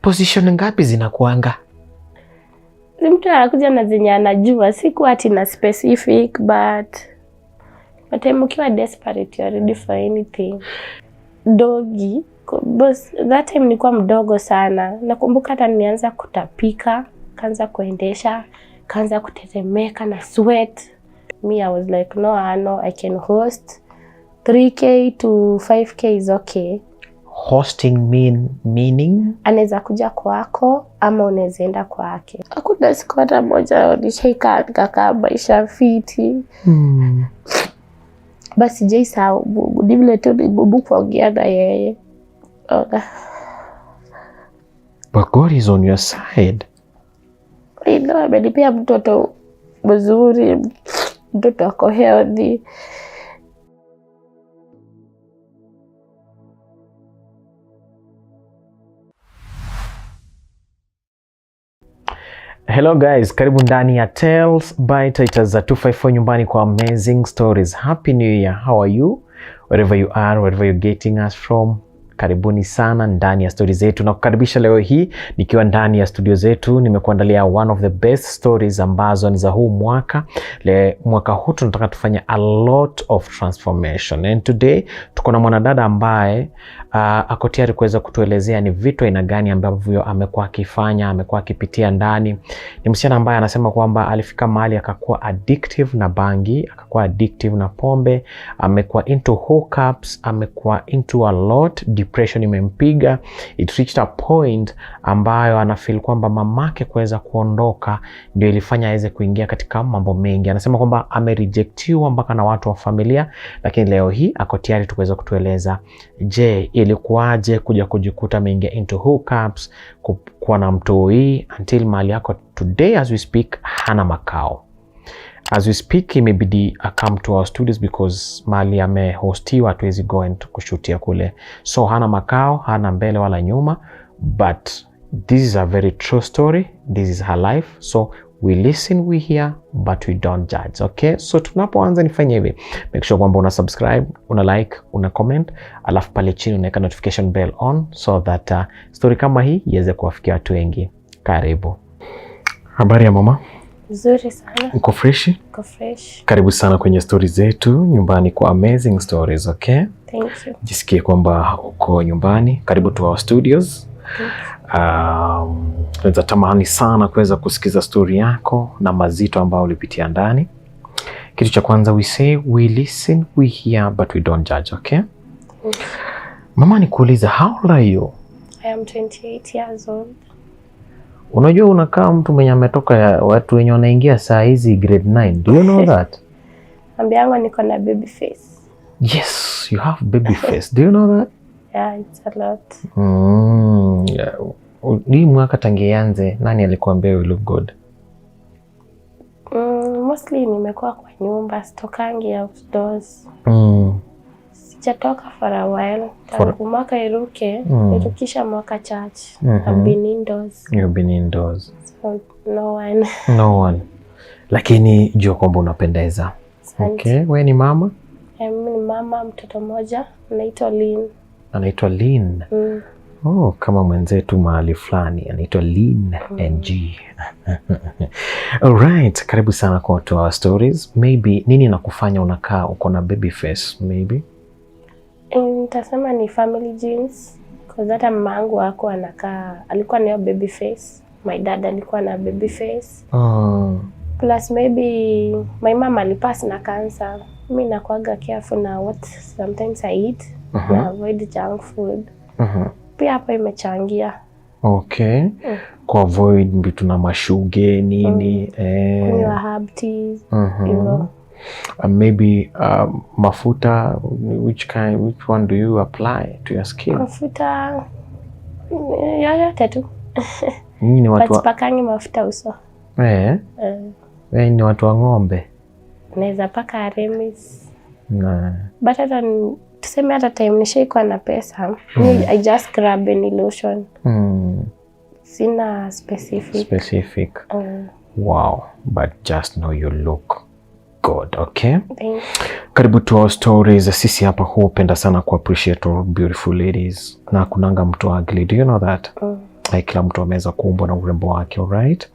Position ngapi zinakuanga? Mtu anakuja na zenye anajua, siku ati na specific, but ukiwa desperate you're ready for anything. Dogi, boss, that time nilikuwa mdogo sana. Nakumbuka hata nianza kutapika, kaanza kuendesha, kaanza kutetemeka na sweat. Me, I was like, no, I can host. 3K to 5K is okay. Hosting meaning? Anaweza kuja kwako ama unaweza enda kwake. Hakuna siku hata moja nishaika nikakaa maisha fiti. Basi Jaisa ndivile tu ni ngumu kuongea na yeye. But God is on your side. Amenipea mtoto mzuri, mtoto ako healthy. Hello guys, karibu ndani ya Tales by Titus za 254 nyumbani kwa amazing stories. Happy New Year. How are you? Wherever you are, wherever you're getting us from. Karibuni sana ndani ya stories zetu. Na kukaribisha leo hii nikiwa ndani ya studio zetu, nimekuandalia one of the best stories ambazo ni za huu mwaka. Mwaka huu tunataka tufanye a lot of transformation. And today tuko na mwanadada ambaye ako tayari kuweza kutuelezea ni vitu aina gani ambavyo amekuwa akifanya, amekuwa akipitia ndani. Ni msichana ambaye anasema kwamba alifika mahali akakuwa addictive na bangi, akakuwa addictive na pombe, amekuwa into hookups, amekuwa into a lot. Depression imempiga. It reached a point ambayo anafeel kwamba mamake kuweza kuondoka ndio ilifanya aweze kuingia katika mambo mengi. Anasema kwamba amerejectiwa mpaka na watu wa familia, lakini leo hii ako tayari tuweza kutueleza, je, ilikuwaje kuja kujikuta ameingia into hookups, kuwa na mtoi until mali yako today as we speak hana makao. As we speak, imebidi come to our studios because mali amehostiwa, hatuwezi go and kushutia kule. So hana makao, hana mbele wala nyuma, but this is a very true story. This is her life. So we listen, we hear, but we don't judge. Okay? So tunapoanza nifanye hivi. Make sure kwamba una subscribe, una like, una comment, alafu pale chini unaweka notification bell on so that story kama hii iweze kuwafikia watu wengi. Karibu. Habari ya mama? Nzuri sana. Uko fresh? Uko fresh. Karibu sana kwenye stories zetu nyumbani kwa amazing stories, okay? Thank you. Jisikie kwamba uko nyumbani. Karibu to our studios. Tunaweza tamani sana kuweza kusikiza story yako na mazito ambayo ulipitia ndani. Kitu cha kwanza, we say we listen, we hear, but we don't judge, okay? Mama, nikuuliza, how old are you? I am 28 years old. Unajua unakaa mtu mwenye ametoka ya watu wenye wanaingia saa hizi grade 9. Do you know that? Ambiango niko na baby face. Yes, you have baby face. Do you know that? Yeah, it's a lot. Yeah. Hii mwaka tangianze, nani alikuambia you look good? Mostly nimekuwa kwa nyumba, sitokangi outdoors. Sijatoka for a while. Tangu mwaka iruke, nirukisha mwaka church. I've been indoors. You've been indoors. So no one. No one. Lakini jua kwamba unapendeza. Okay, wewe ni mama? Mimi ni mama, mtoto mmoja, anaitwa Lynn. Anaitwa Lynn? Oh, kama mwenzetu mahali fulani, anaitwa Lynn NG. Alright, karibu sana kwa our stories. Maybe nini nakufanya unakaa uko na baby face maybe? Nitasema ni family genes. Because hata mamangu wako alikuwa na baby face. My dad alikuwa na baby face. Plus maybe my mom alipass na cancer. Mimi nakuaga careful na what sometimes I eat. Na avoid junk food. Pia hapo imechangia. Okay. Ku avoid vitu na mashuge nini. Kunywa herb teas. You know. Maybe mafuta, which one do you apply to your skin? Mafuta yoyote tu. Ni watu Pakangi mafuta uso. Wewe ni watu wa ng'ombe. Naweza paka Remis. But hata tuseme hata time nishaikuwa na pesa, I just grab any lotion. Sina specific. Wow, but just know you look good, okay? Thank you. Karibu to our stories. Sisi hapa hupenda sana ku appreciate all beautiful ladies. Na kunanga mtu ugly. Do you know that? Kila mtu ameweza kuumbwa na urembo wake, alright?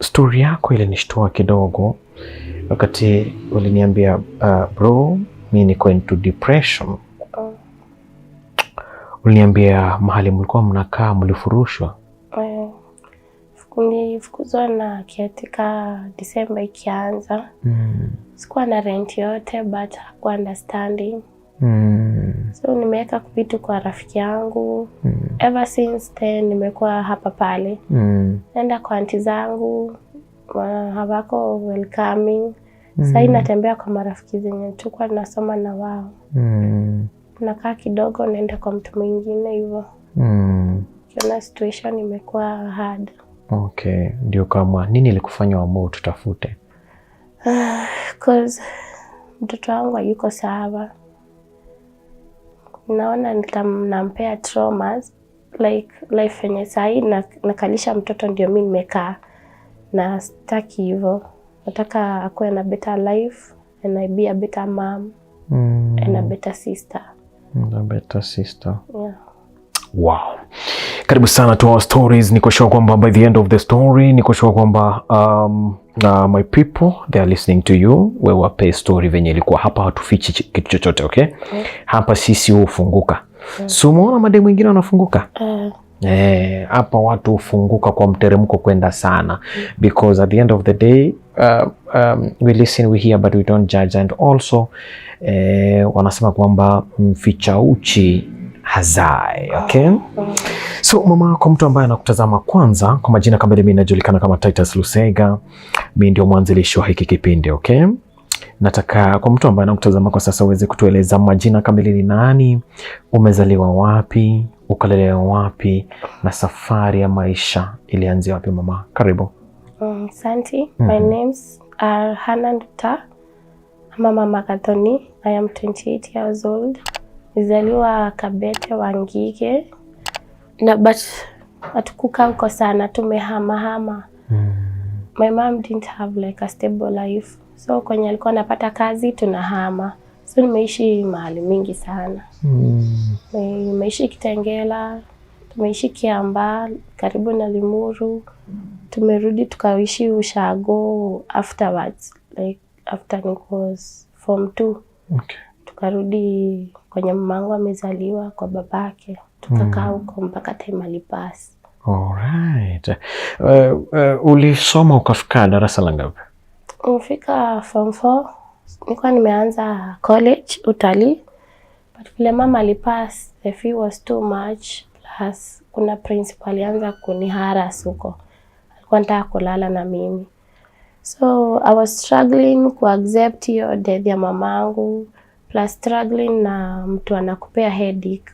Story yako ilinishtua kidogo wakati uliniambia bro, mimi niko into depression. Uliniambia mahali mlikuwa mnakaa mlifurushwa. Nilifukuzwa na kiatika December ikianza. Sikuwa na rent yote but hakuwa understanding. So nimeweka vitu kwa rafiki yangu. Ever since then nimekuwa hapa pale. Naenda kwa aunti zangu, hawako welcoming. Sasa natembea kwa marafiki zenye tulikuwa tunasoma na wao. Nakaa kidogo naenda kwa mtu mwingine hivyo. Kuna situation imekuwa hard. Okay, ndio kama nini ilikufanya uamue tutafute? Cause mtoto wangu hayuko sawa. Naona nampea traumas like life yenye sahi nakalisha mtoto ndio mimi nimekaa. Na sitaki hivyo. Nataka akuwe na better life and I be a better mom and a better sister. A better sister. Yeah. Wow. Karibu sana to our stories. Niko sure kwamba by the end of the story, niko sure kwamba my people, they are listening to you. Wewe wape story venye ilikuwa. Hapa hatufichi kitu chochote, okay? Hapa sisi hufunguka. So umeona mademu wengine wanafunguka? Hapa watu hufunguka kwa mteremko kwenda sana. Because at the end of the day, we listen, we hear, but we don't judge. And also, wanasema kwamba mficha uchi hazai, okay? So mama, kwa mtu ambaye anakutazama kwanza, kwa majina kamili mimi najulikana kama Titus Lusega. Mimi ndio mwanzilishi wa hiki kipindi, okay? Nataka kwa mtu ambaye anakutazama kwa sasa uweze kutueleza majina kamili ni nani, umezaliwa wapi, ukalelewa wapi, na safari ya maisha ilianzia wapi mama? Karibu. Santi, my names are Hannah Nduta. I'm a Mama Gathoni. I am 28 years old. Nizaliwa Kabete Wangige. But hatukukaa huko sana, tumehama. My mom didn't have like a stable life. So kwenye alikuwa anapata kazi tunahama. So nimeishi mahali mingi sana. Nimeishi Kitengela, tumeishi Kiambaa, karibu na Limuru. Tumerudi tukaishi Ushago afterwards, like after Nichols form 2. Okay. Tukarudi kwenye mamangu amezaliwa kwa babake. Tukakaa huko mpaka time alipasi. Alright. Ulisoma ukafika darasa la ngapi? Nilifika form 4. Nilikuwa nimeanza college utalii. But vile mama alipass, the fee was too much. Plus kuna principal alianza kuniharas huko. Alikuwa anataka kulala na mimi. So I was struggling ku accept hiyo death ya mamangu. Plus struggling na mtu anakupea headache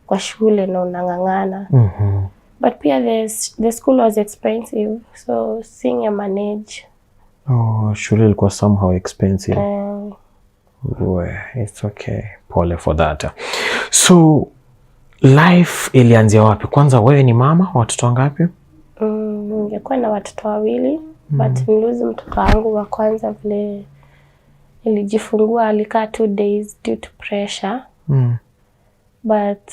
kwa shule na unang'ang'ana. But pia the school was expensive, so seeing a manage. Shule ilikuwa somehow expensive. It's okay. Pole for that. So life ilianzia wapi? Kwanza wewe ni mama, watoto wangapi? Ningekuwa na watoto 2, but niliuzi mtoto wangu wa kwanza vile nilijifungua alikaa 2 days due to pressure. But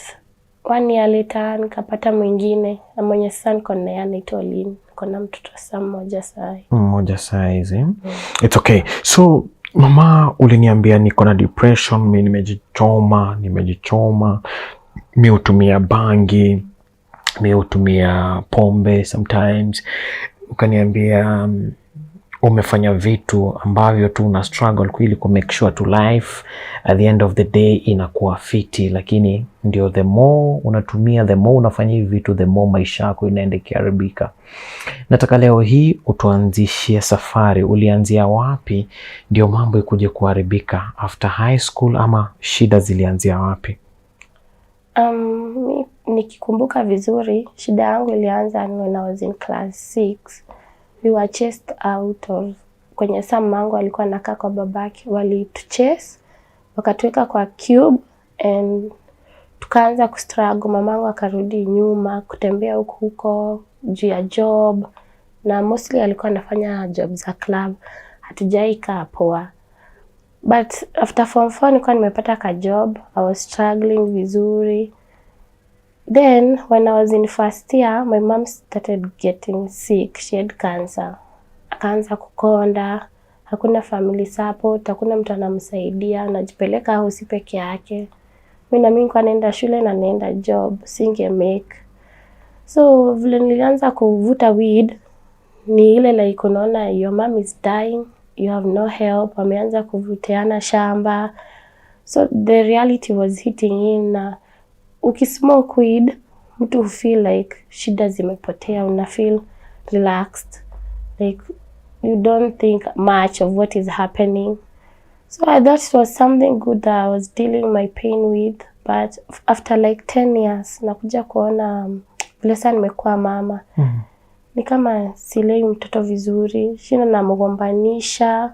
1 year later nikapata mwingine na mwenye sasa niko naye anaitwa Lynn. Niko na mtoto sasa mmoja saizi. It's okay. So mama, uliniambia niko na depression, mimi nimejichoma, mimi hutumia bangi, mimi hutumia pombe sometimes. Ukaniambia umefanya vitu ambavyo tu una struggle ili ku make sure to life at the end of the day inakuwa fiti, lakini ndio the more unatumia, the more unafanya hivi vitu, the more maisha yako inaenda kiharibika. Nataka leo hii utuanzishie safari. Ulianzia wapi ndio mambo ikuje kuharibika? After high school ama shida zilianzia wapi? Nikikumbuka vizuri, shida yangu ilianza when I was in class 6. We were chased out of kwenye mamangu alikuwa anakaa kwa babake, walituchase wakatuweka kwa cube and tukaanza kustruggle. Mamangu akarudi nyuma kutembea huko juu ya job, na mostly alikuwa anafanya job za club. Hatujaikaa poa. But after form 4 nilikuwa nimepata ka job. I was struggling vizuri. Then when I was in first year, my mom started getting sick. She had cancer. Akaanza kukonda, hakuna family support, hakuna mtu anamsaidia, anajipeleka hosi peke yake. Mimi nilikuwa naenda shule na naenda job, singe make. So vile nilianza kuvuta weed, ni ile like unaona your mom is dying, you have no help, wameanza kuvutiana shamba. So the reality was hitting in na ukismoke weed, mtu feel like shida zimepotea, una feel relaxed, like you don't think much of what is happening. So I thought it was something good that I was dealing my pain with, but after like 10 years nakuja kuona vile sasa nimekuwa mama. Ni kama silei mtoto vizuri, shina namgombanisha,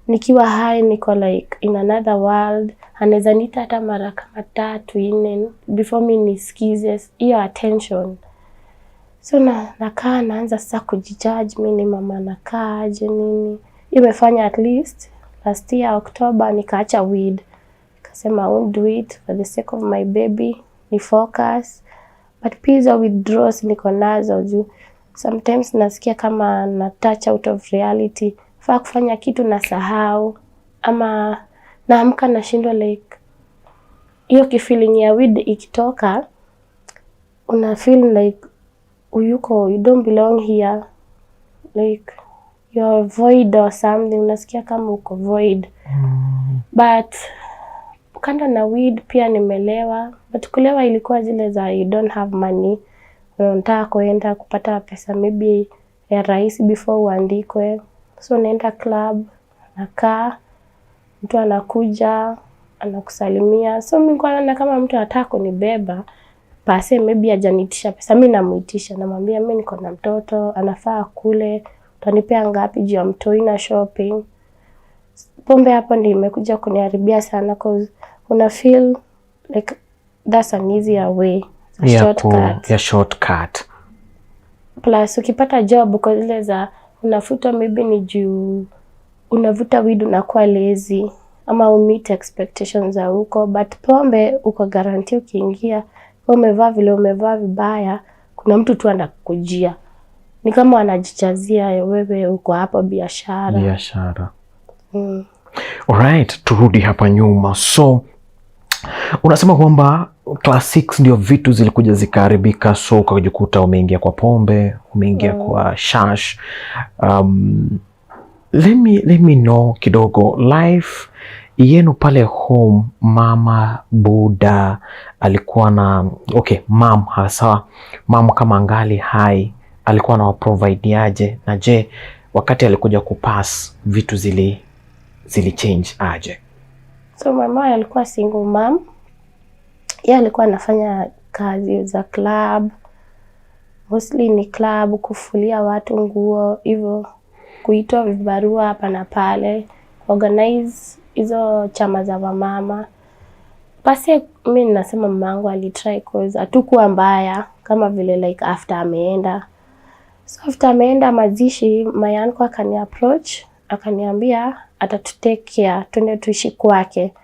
nikiwa high niko like in another world, anaweza nita hata mara kama 3 4 before me nisikize hiyo attention. So nakaa naanza sasa kujijudge, mimi ni mama nakaa aje nini. Imefanya at least last year October nikaacha weed. Nikasema I won't do it for the sake of my baby, ni focus. But pia withdrawals niko nazo juu sometimes nasikia kama na touch out of reality. Faa kufanya kitu na sahau ama naamka nashindwa like hiyo kifeeling ya weed ikitoka una feel like you don't belong here, like you're void or something, unasikia kama uko void. But kando na weed pia nimelewa, but kulewa ilikuwa zile za you don't have money, unataka kuenda kupata pesa maybe ya rahisi before uandikwe. So naenda club, nakaa, mtu anakuja, anakusalimia. So mimi kwa naona kama mtu anataka kunibeba, pase maybe hajanitisha pesa, mimi namuitisha, namwambia mimi niko na mtoto, anafaa kule, utanipea ngapi juu ya mtoi na shopping. Pombe hapo ndio imekuja kuniharibia sana cause una feel like that's an easier way, shortcut. Plus ukipata job kwa zile za unafuta maybe ni juu unavuta weed unakuwa lazy ama meet expectations za huko, but pombe uko guarantee ukiingia umevaa vile umevaa vibaya kuna mtu tu anakujia. Ni kama anajichazia wewe uko hapo biashara. Alright, turudi hapa nyuma. So unasema kwamba class 6 ndio vitu zilikuja zikaharibika, so ukajikuta umeingia kwa pombe, umeingia kwa shash. Let me know kidogo life yenu pale home. Mama Buda alikuwa na mom hasa mom kama angali hai alikuwa na provide aje, na je wakati alikuja kupass vitu zili change aje? So mama alikuwa single mom. Yeye alikuwa anafanya kazi za club, mostly ni club, kufulia watu nguo, hivyo kuitoa vibarua hapa na pale, organize hizo chama za mama. Basi mimi nasema mamangu alitry cause hatukuwa mbaya kama vile like after ameenda. So after ameenda mazishi, my uncle akani approach, akaniambia atatutake care, twende tuishi kwake.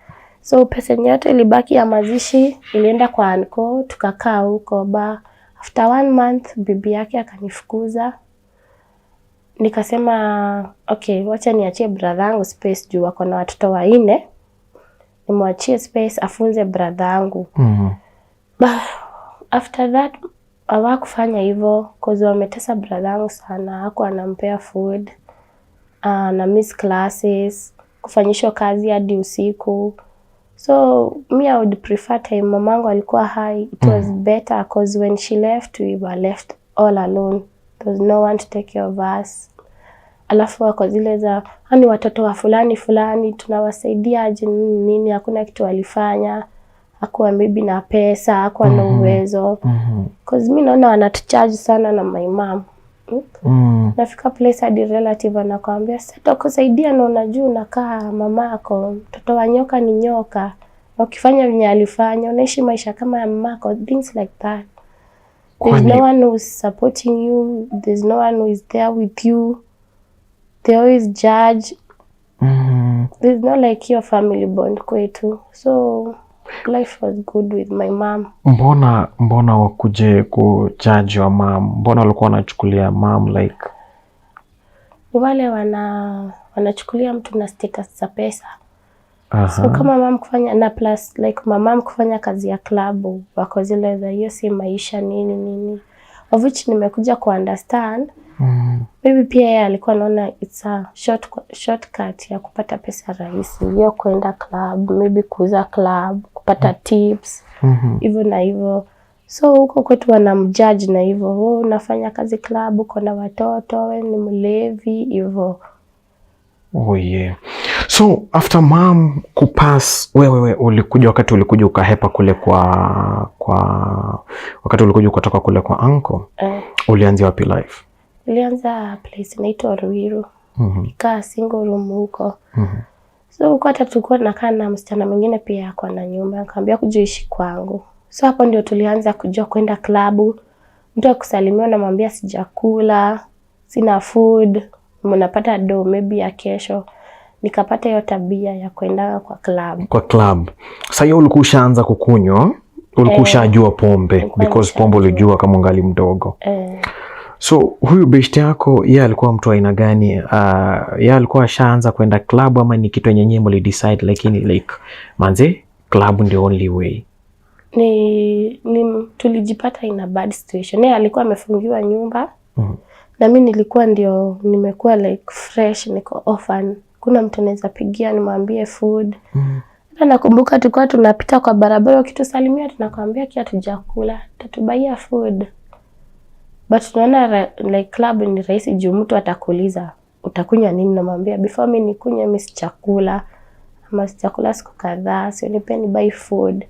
So pesa yote ilibaki ya mazishi ilienda kwa uncle, tukakaa huko. After 1 month bibi yake akanifukuza. Nikasema wacha niachie brother yangu space juu wako na watoto 4. Nimwachie space afunze brother yangu. After that hawakufanya hivyo cause wametesa brother yangu sana. Hakuwa anampea food, na miss classes, kufanyishwa kazi hadi usiku. So me I would prefer time mamangu alikuwa high. It was better cause when she left we were left all alone. There was no one to take care of us. Alafu wako zile za hani watoto wa fulani tunawasaidia aje nini, hakuna kitu walifanya. Hakuwa maybe na pesa, hakuwa na uwezo. Cause mimi naona wanatucharge sana na my mom. Nafika place hadi relative anakuambia sasa kusaidia na unajua unakaa mamako, mtoto wa nyoka ni nyoka. Ukifanya venye alifanya unaishi maisha kama ya mamako, things like that. There's no one who is supporting you, there's no one who is there with you. They always judge. There's no like your family bond kwetu. So Life was good with my mom. Mbona wakuje kujudge your mom? Mbona walikuwa wanachukulia mom like wale wanachukulia mtu na status za pesa. So kama mom kufanya na plus like mom kufanya kazi ya club wako zile za hiyo si maisha nini. Of which nimekuja ku understand. Maybe pia yeye alikuwa anaona it's a shortcut ya kupata pesa rahisi. Hiyo kwenda club, maybe kuuza club, kupata tips. Hivyo na hivyo. So huko kwetu wanamjudge na hivyo. Unafanya kazi club, uko na watoto, wewe ni mlevi hivyo. Oh yeah. So after mom kupass, wewe ulikuja wakati ulikuja ukahepa kule wakati ulikuja kutoka kule kwa uncle. Ulianza wapi life? Nilianza place inaitwa Ruiru. Nikaa single room huko. So huko hata tulikuwa tunakaa na msichana mwingine pia yako na nyumba. Nikamwambia kujiishi kwangu. So hapo ndio tulianza kujua kwenda klabu. Mtu akusalimia na mwambia sijakula, sina food, mnapata do maybe ya kesho. Nikapata hiyo tabia ya kwenda kwa club. Kwa club. Sasa hiyo ulikuwa ushaanza kukunywa, ulikuwa ushajua pombe because pombe ulijua kama ungali mdogo. So huyu best yako yeye alikuwa mtu aina gani? Yeye alikuwa ashaanza kwenda club ama ni kitu yenyewe mli decide lakini like manze club ndio only way? Ni tulijipata in a bad situation. Yeye alikuwa amefungiwa nyumba. Na mimi nilikuwa ndio nimekuwa like fresh, niko orphan. Kuna mtu anaweza pigia nimwambie food. Na nakumbuka tulikuwa tunapita kwa barabara ukitusalimia tunakwambia kia tujakula, tatubaia food. But tunaona like club ni rahisi juu mtu atakuuliza utakunywa nini, namwambia before mimi nikunywe mimi sichakula ama sichakula siku kadhaa, sio nipeni buy food.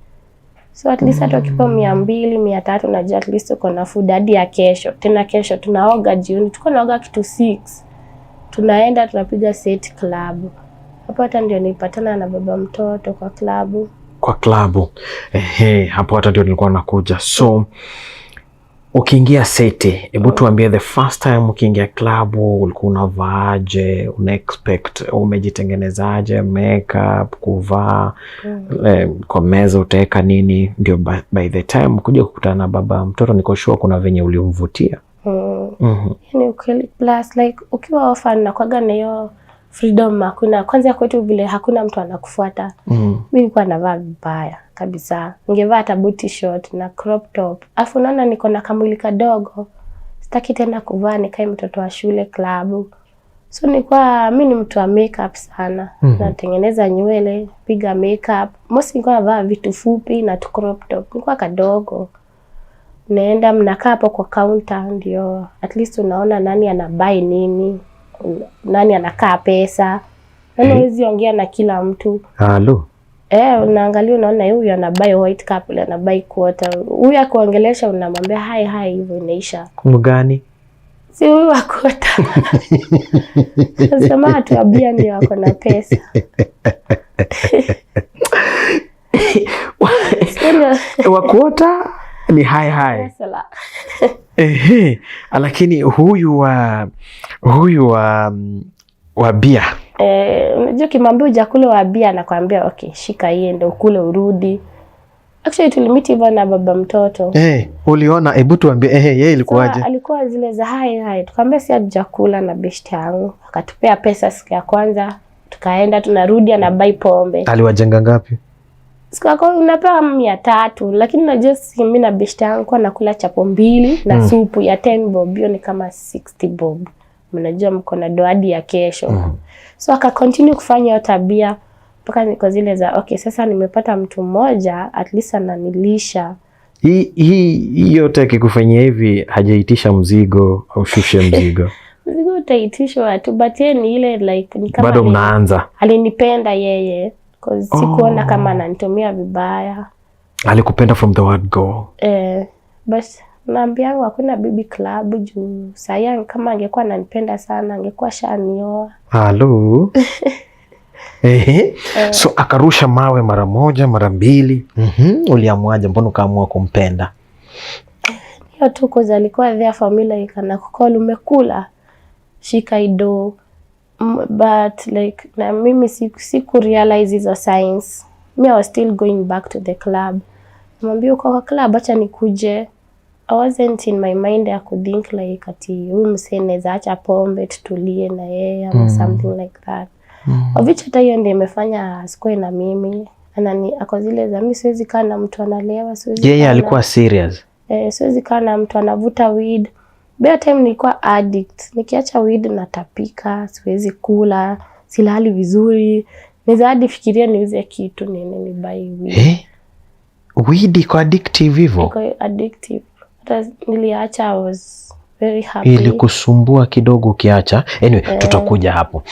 So at least hata ukipa 200 300 unajua at least uko na food hadi ya kesho. Tena kesho tunaoga jioni, tuko naoga kitu 6. Tunaenda tunapiga set club. Hapo hata ndio nilipatana na baba mtoto kwa club. Kwa club. Hapo hata ndio nilikuwa nakuja. So ukiingia seti, hebu tuambie the first time ukiingia club ulikuwa unavaaje, una expect umejitengenezaje, makeup, kuvaa, kwa meza utaweka nini, ndio by the time kuja kukutana na baba mtoto niko sure kuna venye ulimvutia. Yani ukweli plus like ukiwa orphan na kwaga na hiyo freedom hakuna, kwanza kwetu vile hakuna mtu anakufuata. Mimi nilikuwa navaa vibaya kabisa. Ningevaa hata booty short na crop top. Afu naona niko na kamwili kadogo. Sitaki tena kuvaa nikae mtoto wa shule club. So mimi ni mtu wa makeup sana. Natengeneza nywele, piga makeup. Mostly nilikuwa navaa vitu fupi na crop top. Nilikuwa kadogo. Naenda mnakaa hapo kwa counter ndio at least unaona nani anabuy nini, nani anakaa pesa. Nani huwezi ongea na kila mtu. Halo. Unaangalia unaona huyu anabuy white cup, yule anabuy quarter. Huyu akuongelesha unamwambia hi hivyo inaisha. Mgani? Si huyu akota. Nasema watu wa bia ndio wako na pesa. Wakuota ni hi. Lakini huyu wa bia. Unajua kimwambia hujakula wa bia anakuambia okay, shika hii ndio ukule urudi. Actually tulimit hivyo na baba mtoto. Uliona, hebu tuambie yeye ilikuwaje? So, alikuwa zile za hi. Tukamwambia si hujakula na best yangu. Akatupea pesa siku ya kwanza. Tukaenda tunarudi na buy pombe. Aliwajenga ngapi? Siku yako unapewa 300, lakini najua mimi na best yangu kwa nakula chapo 2 na supu ya 10 bob, hiyo ni kama 60 bob. Mnajua mko na doadi ya kesho. So aka continue kufanya hiyo tabia mpaka niko zile za okay, sasa nimepata mtu mmoja at least ananilisha. Hii yote akikufanyia hivi hajaitisha mzigo au shushe mzigo? Mzigo utaitishwa tu, but yeye ni ile like ni kama bado mnaanza. Alinipenda yeye because sikuona kama ananitumia vibaya. Alikupenda from the word go. But naambia hakuna bibi club juu saya kama angekuwa ananipenda sana angekuwa shanioa. Halo. So akarusha mawe mara moja, mara 2. Uliamuaje, mbona ukaamua kumpenda? Hiyo tu koza alikuwa there familia ikana kukol umekula. Shika ido. But like na mimi siku realize hizo signs. Me I was still going back to the club. Mwambia uko kwa club, acha nikuje. I wasn't in my mind ya kuthink like ati huyu msee naweza acha pombe tutulie na yeye ama something like that. Ovicha hata hiyo ndio imefanya sikuwe na mimi. Ako zile za mimi siwezi kaa na mtu analewa, siwezi. Yeye alikuwa serious. Siwezi kaa na mtu anavuta weed. By time nilikuwa addict. Nikiacha weed natapika, siwezi kula, silali vizuri. Naweza hadi fikiria niuze kitu ni buy weed. Weed iko addictive hivyo? Iko addictive. Hata niliacha, I was very happy. Ili kusumbua kidogo ukiacha. Anyway, tutakuja hapo.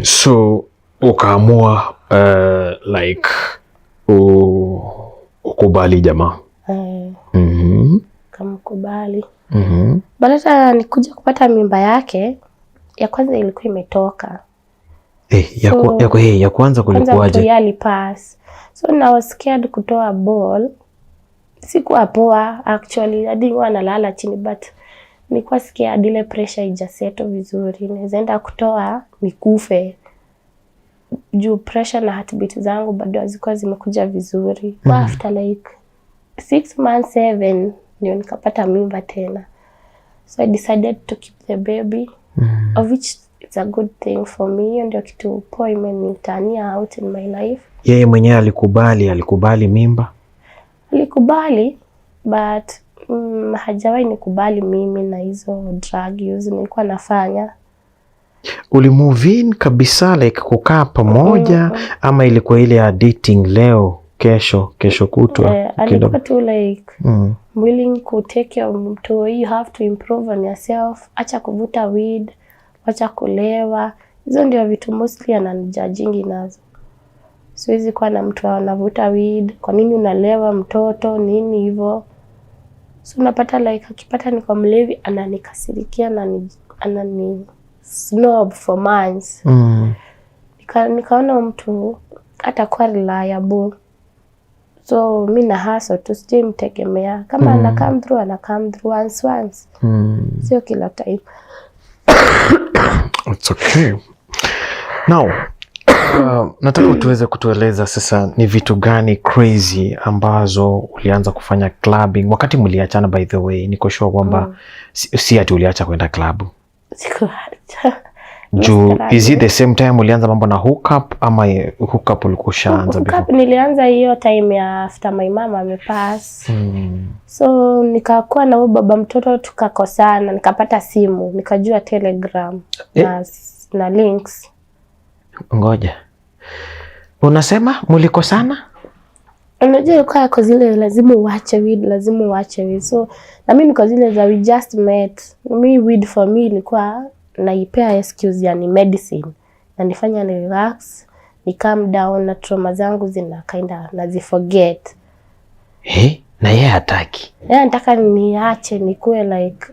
So ukaamua like ukubali jamaa. Kamkubali. Baada nikuja kupata mimba yake, ya kwanza ilikuwa imetoka. Ya kwanza kulikuwaje? Kwanza yali pass. So I was scared kutoa ball. Sikuwa poa actually. I didn't want to lala chini but nilikuwa scared ile pressure ijaseto vizuri. Naenda kutoa nikufe. Juu pressure na heartbeat zangu bado hazikuwa zimekuja vizuri. After like 6 months, 7 ndio nikapata mimba tena. So I decided to keep the baby, of which it's a good thing for me. Ndio kitu poa imenitania out in my life. Yeye mwenyewe alikubali mimba? Alikubali, but hajawahi nikubali mimi na hizo drug use nilikuwa nafanya. Ulimove in kabisa like kukaa pamoja ama ilikuwa ile ya dating leo kesho kutwa? Alikuwa tu like willing to take care of mtu. You have to improve on yourself. Acha kuvuta weed, acha kulewa. Hizo ndio vitu mostly ananijudging nazo. Siwezi kuwa na mtu anavuta weed. Kwa nini unalewa mtoto nini hivyo? So unapata like akipata niko mlevi ananikasirikia na anani snob for months. Nikaona mtu atakuwa reliable. So mimi na hustle tu sije mtegemea. Kama ana come through once. Sio kila time. It's okay. Now, nataka tuweze kutueleza sasa ni vitu gani crazy ambazo ulianza kufanya clubbing wakati mliachana. By the way, niko sure kwamba si ati uliacha kwenda club. Sikuacha. Is it the same time ulianza mambo na hookup ama hookup ulikuwa ushaanza before? Hookup nilianza hiyo time ya after my mama amepass. So nikakuwa na huyo baba mtoto tukakosana, nikapata simu, nikajua Telegram na links. Ngoja. Unasema mlikosana? Unajua kwa zile lazima uache weed, So na mimi niko zile za we just met. Mimi weed for me ilikuwa naipea excuse ya ni medicine. Na nifanya ni relax, ni calm down na trauma zangu zina naziforget. Na yeye hataki. Yeye anataka niache nikuwe like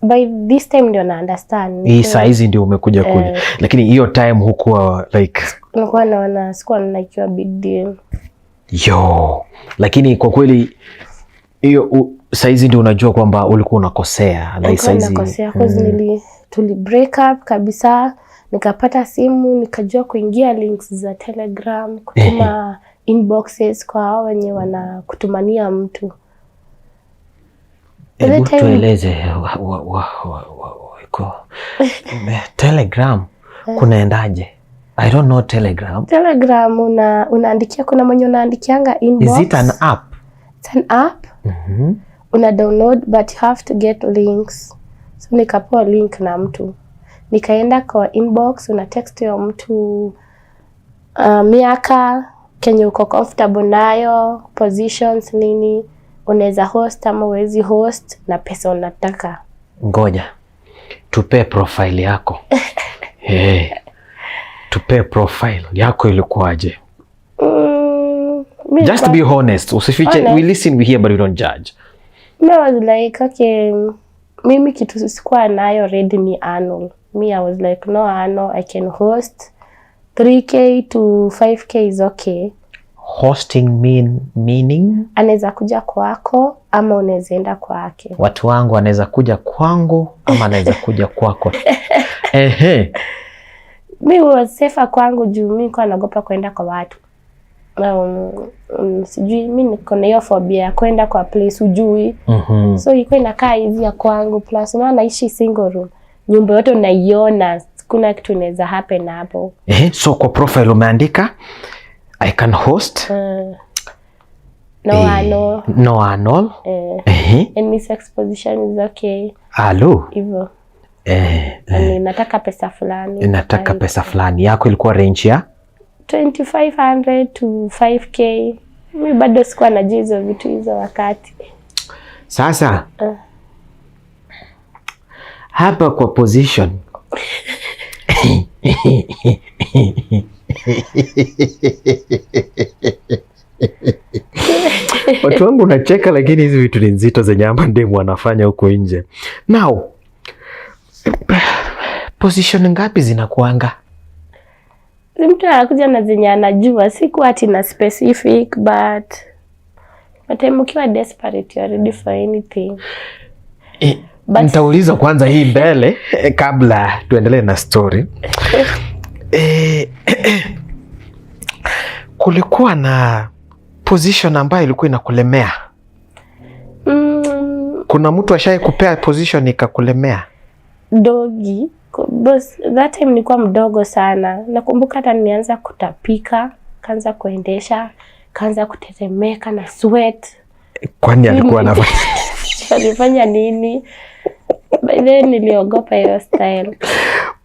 by this time ndio na understand. Hii size ndio umekuja kule. Lakini hiyo time hukuwa like nilikuwa naona sikuwa naikiwa big deal. Lakini kwa kweli hiyo size ndio unajua kwamba ulikuwa unakosea. Na size unakosea cause tuli break up kabisa. Nikapata simu, nikajua kuingia links za Telegram, kutuma inboxes kwa hao wenye wanakutumania mtu. Hebu tueleze Telegram kunaendaje? I don't know Telegram. Telegram unaandikia, kuna mwenye unaandikianga inbox. Is it an app? It's an app. Una download but you have to get links. So nikapewa link na mtu. Nikaenda kwa inbox, una text ya mtu miaka, kenye uko comfortable nayo, positions nini, unaweza host ama uwezi host na pesa unataka. Ngoja. Tupe profile yako. Tupe profile yako ilikuwaje? Just be honest. Usifiche. We listen, we hear, but we don't judge. I was like, okay, mimi kitu sikuwa nayo ready ni annual. I was like, no annual, I can host 3K to 5K is okay. Hosting meaning? Anaweza kuja kwako ama unaweza enda kwake. Watu wangu anaweza kuja kwangu ama anaweza kuja kwako. Mimi was safer kwangu juu mimi kwa naogopa kwenda kwa watu. Sijui mimi niko na hiyo phobia ya kwenda kwa place ujui. So iko inakaa hivi ya kwangu, plus na naishi single room. Nyumba yote unaiona, kuna kitu inaweza happen hapo. So kwa profile umeandika I can host no anal. No anal. Any sex position is okay. Halo. Hivyo. Nataka pesa fulani. Nataka pesa fulani. Yako ilikuwa range ya 2500 to 5k. Mimi bado sikuwa najua hizo vitu hizo wakati. Sasa hapa kwa position watu wangu unacheka, lakini hizi vitu ni nzito zenye ama ndemu wanafanya huko nje. Now, position ngapi zinakuanga? Mtu anakuja na zenye anajua, siku ati na specific, but ukiwa desperate you are ready for anything. Nitauliza kwanza hii mbele kabla tuendelee na story. Kulikuwa na position ambayo ilikuwa inakulemea? Kuna mtu ashai kupea position ikakulemea? Dogi. Boss, that time nilikuwa mdogo sana. Nakumbuka hata nianza kutapika, kaanza kuendesha, kaanza kutetemeka na sweat. Kwani alikuwa anafanya alifanya nini? By then niliogopa hiyo style.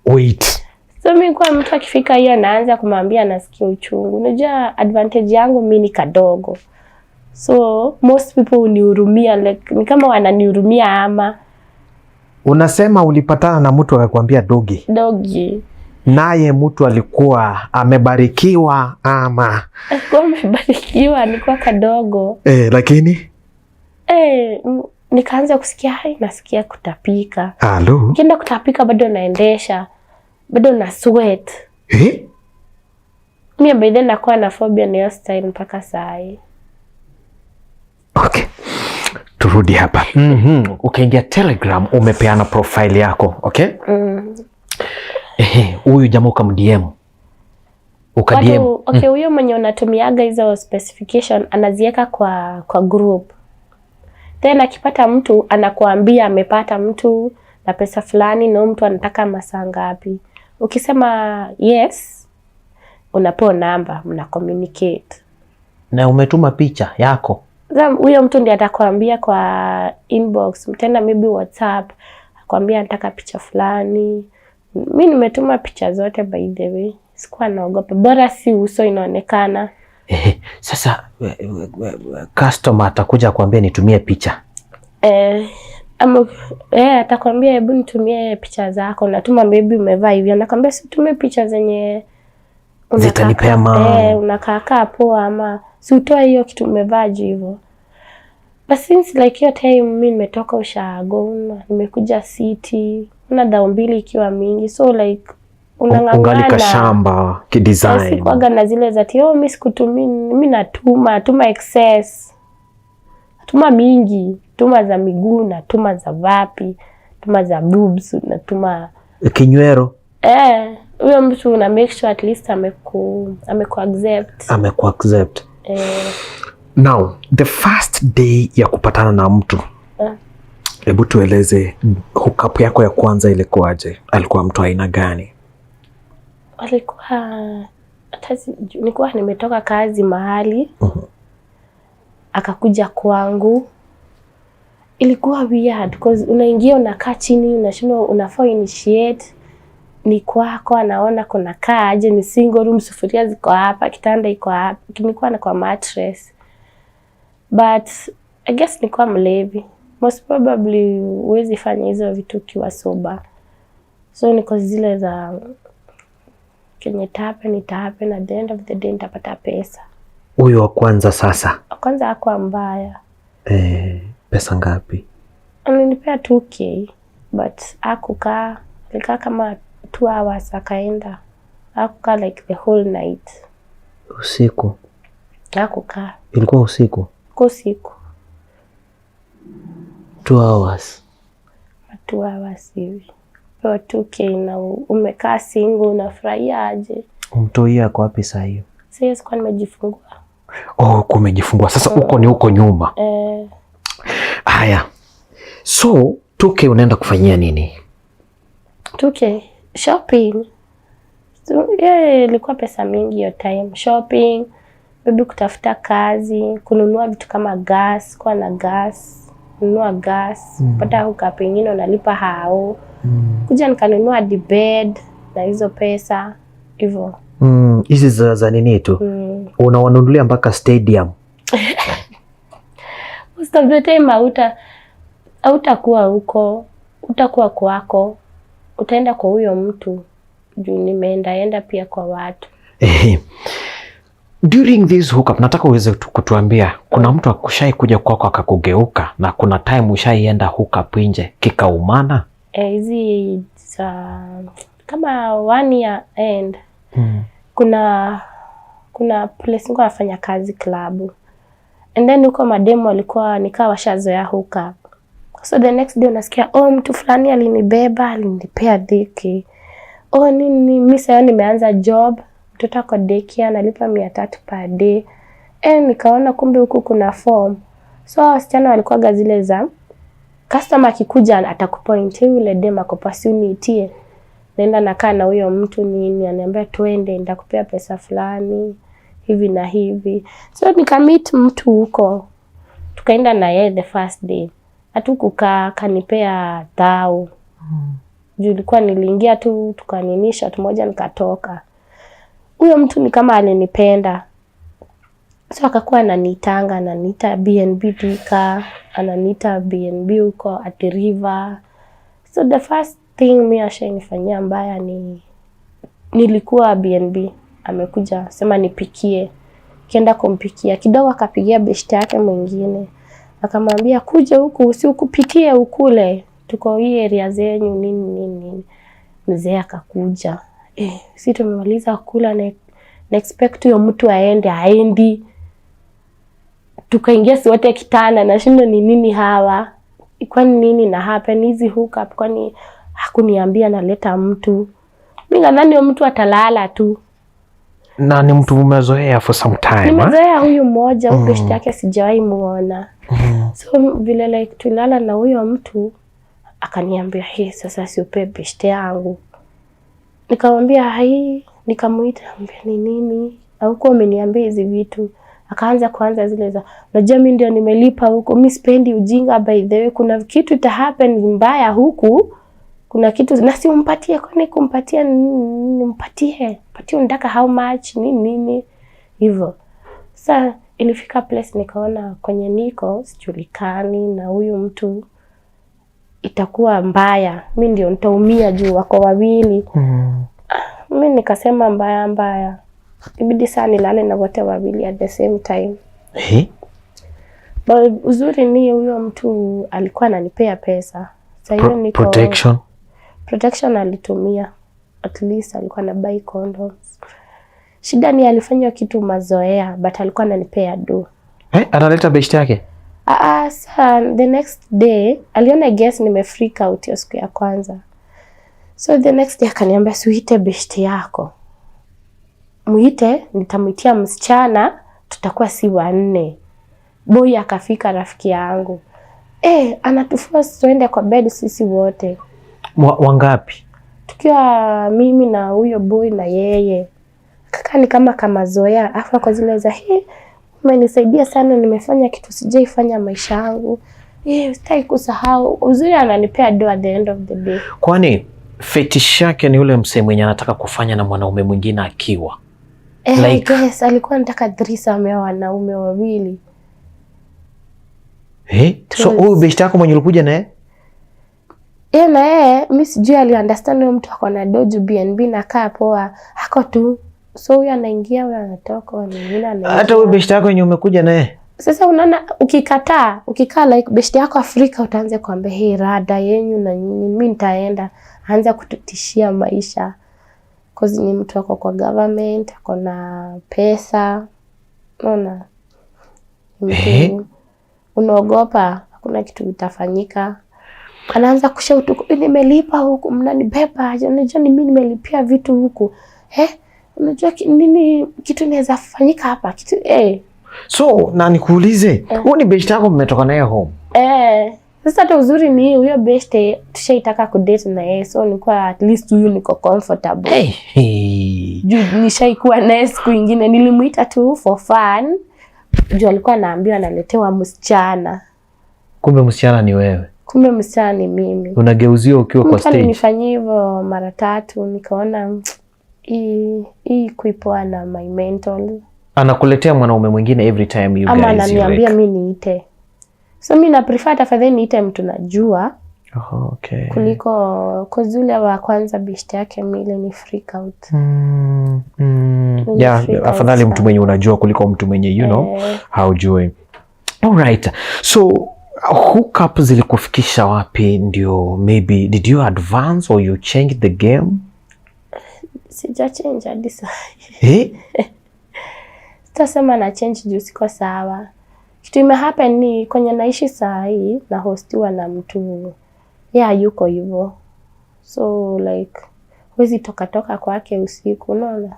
Wait. So mimi kwa mtu akifika hiyo naanza kumwambia nasikia uchungu. Unajua advantage yangu mimi ni kadogo. So most people unihurumia, like ni kama wananihurumia ama. Unasema ulipatana na mtu akakwambia dogi? Dogi. Naye mtu alikuwa amebarikiwa ama? Alikuwa amebarikiwa, alikuwa kadogo. Lakini? Nikaanza kusikia nasikia kutapika. Halo? Nikienda kutapika bado naendesha. Bado na sweat. Mimi by then nakuwa na phobia na hiyo style mpaka saa hii. Okay. Turudi hapa. Ukaingia Telegram, umepeana profile yako, okay? Huyu jamaa ukamdm. Ukadm. Okay, huyo mwenye unatumiaga hizo specification anaziweka kwa group. Tena akipata mtu anakuambia amepata mtu na pesa fulani na mtu anataka masaa ngapi. Ukisema yes, unapewa namba, mna communicate. Na umetuma picha yako? Huyo mtu ndiye atakwambia kwa inbox, tena maybe WhatsApp, akwambia nataka picha fulani. Mimi nimetuma picha zote by the way. Sikuwa naogopa. Bora si uso inaonekana. Sasa customer atakuja kuambia nitumie picha. Atakwambia hebu nitumie picha zako. Natuma maybe umevaa hivi. Anakwambia si utumie picha zenye zitanipea unakaa poa ama si utoe hiyo kitu umevaa juu hivyo. But since like hiyo time mimi nimetoka ushago, nimekuja city, una dao mbili ikiwa mingi. So like unangangana. Ungalika shamba kidesign. Sikuwaga na zile za mimi sikutumii, mimi natuma excess. Natuma mingi, tuma za miguu, natuma za vapi, tuma za boobs, natuma kinywero. Huyo mtu una make sure at least ameku accept. Ameku accept. Now, the first day ya kupatana na mtu. Hebu tueleze hookup yako ya kwanza ilikuwaje? Alikuwa mtu aina gani? Nilikuwa nimetoka kazi mahali. Akakuja kwangu. Ilikuwa weird because unaingia unakaa chini unashindwa unafaa initiate. Ni kwako anaona kuna kaa aje, ni single room, sufuria ziko hapa, kitanda iko hapa. Nilikuwa na kwa mattress. But I guess nilikuwa mlevi. Most probably huwezi fanya hizo vitu ukiwa sober. So niko zile za kenye tape na at the end of the day nitapata pesa. Huyo wa kwanza sasa? Wa kwanza hakuwa mbaya. Pesa ngapi? Alinipea 2k but hakukaa. Alikaa kama 2 hours akaenda. Hakukaa like the whole night. Usiku? Hakukaa. Ilikuwa usiku? Kwa usiku. 2 hours? 2 hours hivi. Kwa 2k na umekaa single unafurahia aje? Mtoi yako wapi saa hiyo? Sasa sikuwa nimejifungua. Oh, kumejifungua. Sasa uko ni uko nyuma. Haya. So, 2K unaenda kufanyia nini? 2K shopping. So, ilikuwa pesa mingi hiyo time. Shopping, maybe kutafuta kazi, kununua vitu kama gas, kuwa na gas, kununua gas, kupata huka pengine unalipa hao. Kuja nikanunua the bed na hizo pesa hivyo. Hizi za nini tu? Unawanunulia mpaka stadium. Most of the time hautakuwa huko, utakuwa kwako, utaenda kwa huyo mtu. Juu nimeenda pia kwa watu. During this hookup, nataka uweze kutuambia kuna mtu akushai kuja kwako akakugeuka na kuna time ushaienda hookup nje kikaumana? Hizi kama 1 year end. Kuna place nilikuwa nafanya kazi club. And then huko mademo walikuwa nikawa washazoea hookup. So the next day unasikia mtu fulani alinibeba, alinipea diki. Mimi sasa nimeanza job, mtoto ako daycare analipa 300 per day. Nikaona kumbe huku kuna form. So wasichana walikuwa gazile za customer akikuja atakupoint yule dema kwa opportunity. Naenda nakaa na huyo mtu nini, ananiambia twende nitakupea pesa fulani hivi na hivi. So nikamit mtu huko. Tukaenda na yeye the first day. Hatukukaa, kanipea 1000. Juu ilikuwa niliingia tu tukaninisha tu moja nikatoka. Huyo mtu ni kama alinipenda. So akakuwa ananiita BNB Thika, ananiita BNB huko at River. So the first thing mimi ashanifanyia mbaya ni nilikuwa BNB amekuja sema nipikie. Kienda kumpikia kidogo akapigia beshte yake mwingine. Akamwambia kuja huku usikupikie ukule. Tuko hii area zenyu nini. Mzee akakuja. Sisi tumemaliza kula na expect huyo mtu aendi. Tukaingia si wote kitanda na shindo ni nini hawa? Kwani nini na happen hizi hookup? Kwani hakuniambia naleta mtu? Mimi nadhani huyo mtu atalala tu. Na ni mtu umezoea for some time. Nimezoea huyu mmoja, beshte yake sijawahi muona. So vile like tulala na huyo mtu akaniambia sasa siupe beshte yangu. Nikamwambia nikamuita ambia ni nini? Hauko umeniambia hizi vitu. Akaanza zile za unajua mimi ndio nimelipa huko, mimi sipendi ujinga by the way, kuna kitu ita happen mbaya huku. Kuna kitu na si umpatie, kwani kumpatia nimpatie unataka how much nini hivyo. Sasa ilifika place nikaona kwenye niko sijulikani na huyu mtu itakuwa mbaya, mimi ndio nitaumia juu wako wawili. Mimi nikasema mbaya ibidi sana nilale na wote wawili at the same time. But uzuri ni huyo mtu alikuwa ananipea pesa. Sasa hiyo niko protection alitumia, at least alikuwa na buy condoms. Shida ni alifanya kitu mazoea but alikuwa ananipea do. Analeta beshte yake? Sasa the next day aliona guess nimefreak out hiyo siku ya kwanza. So the next day akaniambia suite beshte yako. Muite, nitamuitia msichana, tutakuwa si 4. Boy akafika rafiki yangu. Anatuforce tuende kwa bed sisi wote. Wangapi? Tukiwa mimi na huyo boy na yeye. Kaka ni kama zoea. Afa kwa zile za umenisaidia sana, nimefanya kitu sijaifanya maisha yangu. Sitaki kusahau. Uzuri ananipea do at the end of the day. Kwani fetish yake ni ule msee mwenye anataka kufanya na mwanaume mwingine akiwa? Yes, alikuwa anataka threesome ya wanaume wawili. So huyu beshte yako mwenye ulikuja naye? Na yeye mimi sijui aliunderstand huyo mtu ako na doju BNB na kaa poa. Hako tu. So huyu anaingia, huyu anatoka, mwingine anaingia. Hata huyu beshte yako yenye umekuja naye? Sasa unaona ukikaa like beshte yako Afrika utaanza kuambia rada yenyu na nini, mimi nitaenda. Anza kututishia maisha. Cause ni mtu wako kwa government, ako na pesa. Unaona? Unaogopa hakuna kitu kitafanyika. Anaanza kushautu, nimelipa huku, mnanibeba. Unajua mimi nimelipia vitu huku. unajua nini kitu inaweza fanyika hapa kitu So na nikuulize, huyu ni best yako mmetoka naye home? Sasa hata uzuri ni huyo best tushaitaka kudate na yeye, so nilikuwa at least huyu niko comfortable. Juu nishaikuwa naye siku nyingine, nilimuita tu for fun. Juu alikuwa anaambiwa analetewa msichana. Kumbe msichana ni wewe? Kumbe msichana ni mimi. Unageuzia ukiwa kwa stage? Nilifanyia hivyo mara 3, nikaona hii kuipoa na my mental. Anakuletea mwanaume mwingine every time you guys? Ama ananiambia mimi niite. So mimi na prefer tafadhali niite mtu najua. Okay. Kuliko kozule wa kwanza best yake mile ni freak out. Afadhali mtu mwenye unajua kuliko mtu mwenye you know haujui. Alright. So hookup zilikufikisha wapi ndio maybe did you advance or you change the game? Sija change hadi sasa. Sitasema na change juu siko sawa. Kitu imehappen ni kwenye naishi saa hii na hostiwa na mtu yuko hivyo. So like huwezi toka kwake usiku, unaona?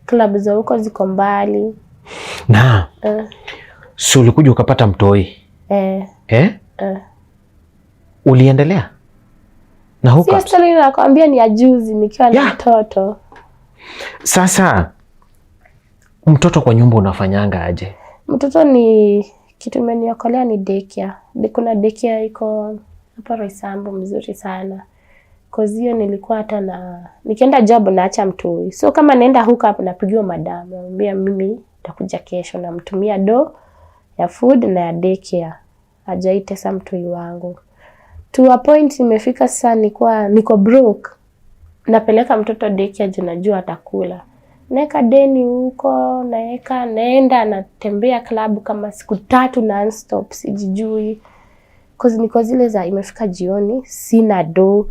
Club za huko ziko mbali. Na so ulikuja ukapata mtoi? Uliendelea na huko? Sio story nakwambia ni ajuzi nikiwa na mtoto. Sasa mtoto kwa nyumba unafanyanga aje? Mtoto ni kitu imeniokolea ni daycare. Kuna daycare iko hapa Roysambu mzuri sana. Cause hiyo nilikuwa hata nikienda job naacha mtoi. So kama naenda hookup napigiwa madam, anambia mimi nitakuja kesho, na mtumia ya food na ya daycare. Hajaitesa mtoi wangu. To a point imefika sasa niko broke. Napeleka mtoto daycare juu najua atakula. Naeka deni huko, naenda natembea club kama siku 3 non-stop, sijijui. Cause niko zile za imefika jioni, sina do.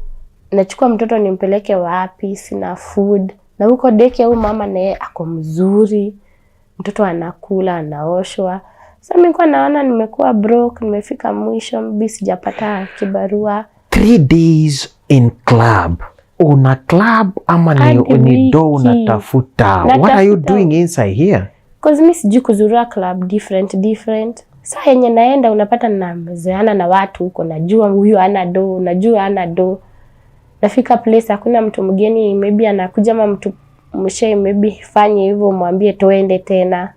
Nachukua mtoto nimpeleke wapi, sina food. Na huko daycare huyu mama naye ako mzuri. Mtoto anakula, anaoshwa. Sasa mimi kwa naona nimekuwa broke, nimefika mwisho, mbi sijapata kibarua. 3 days in club. Una club ama ni do unatafuta? What are you doing inside here? Cause mimi sijui kuzurua club different. Sasa yenye naenda unapata namezeana na watu huko, najua huyu ana do, najua ana do. Nafika place hakuna mtu mgeni, maybe anakuja ama mtu mshe maybe fanye hivyo mwambie toende tena.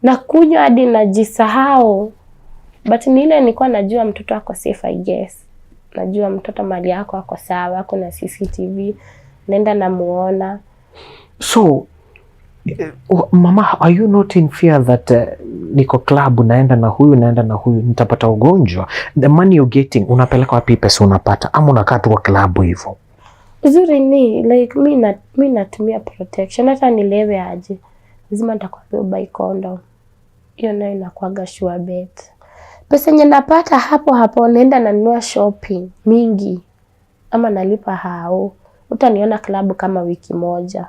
Na kunywa hadi najisahau. But ni ile nilikuwa najua mtoto ako safe, I guess. Najua mtoto mali yako ako sawa, kuna CCTV, nenda namuona. So mama, are you not in fear that niko club naenda na huyu nitapata ugonjwa? The money you're getting unapeleka wapi pesa unapata, ama unakaa tu kwa club hivyo? Uzuri ni like mimi natumia protection, hata nilewe aje lazima nitakwambia buy condom. Hiyo nayo inakuaga sure bet. Pesa yenye napata hapo naenda nanunua shopping mingi, ama nalipa hao. Utaniona club kama wiki moja.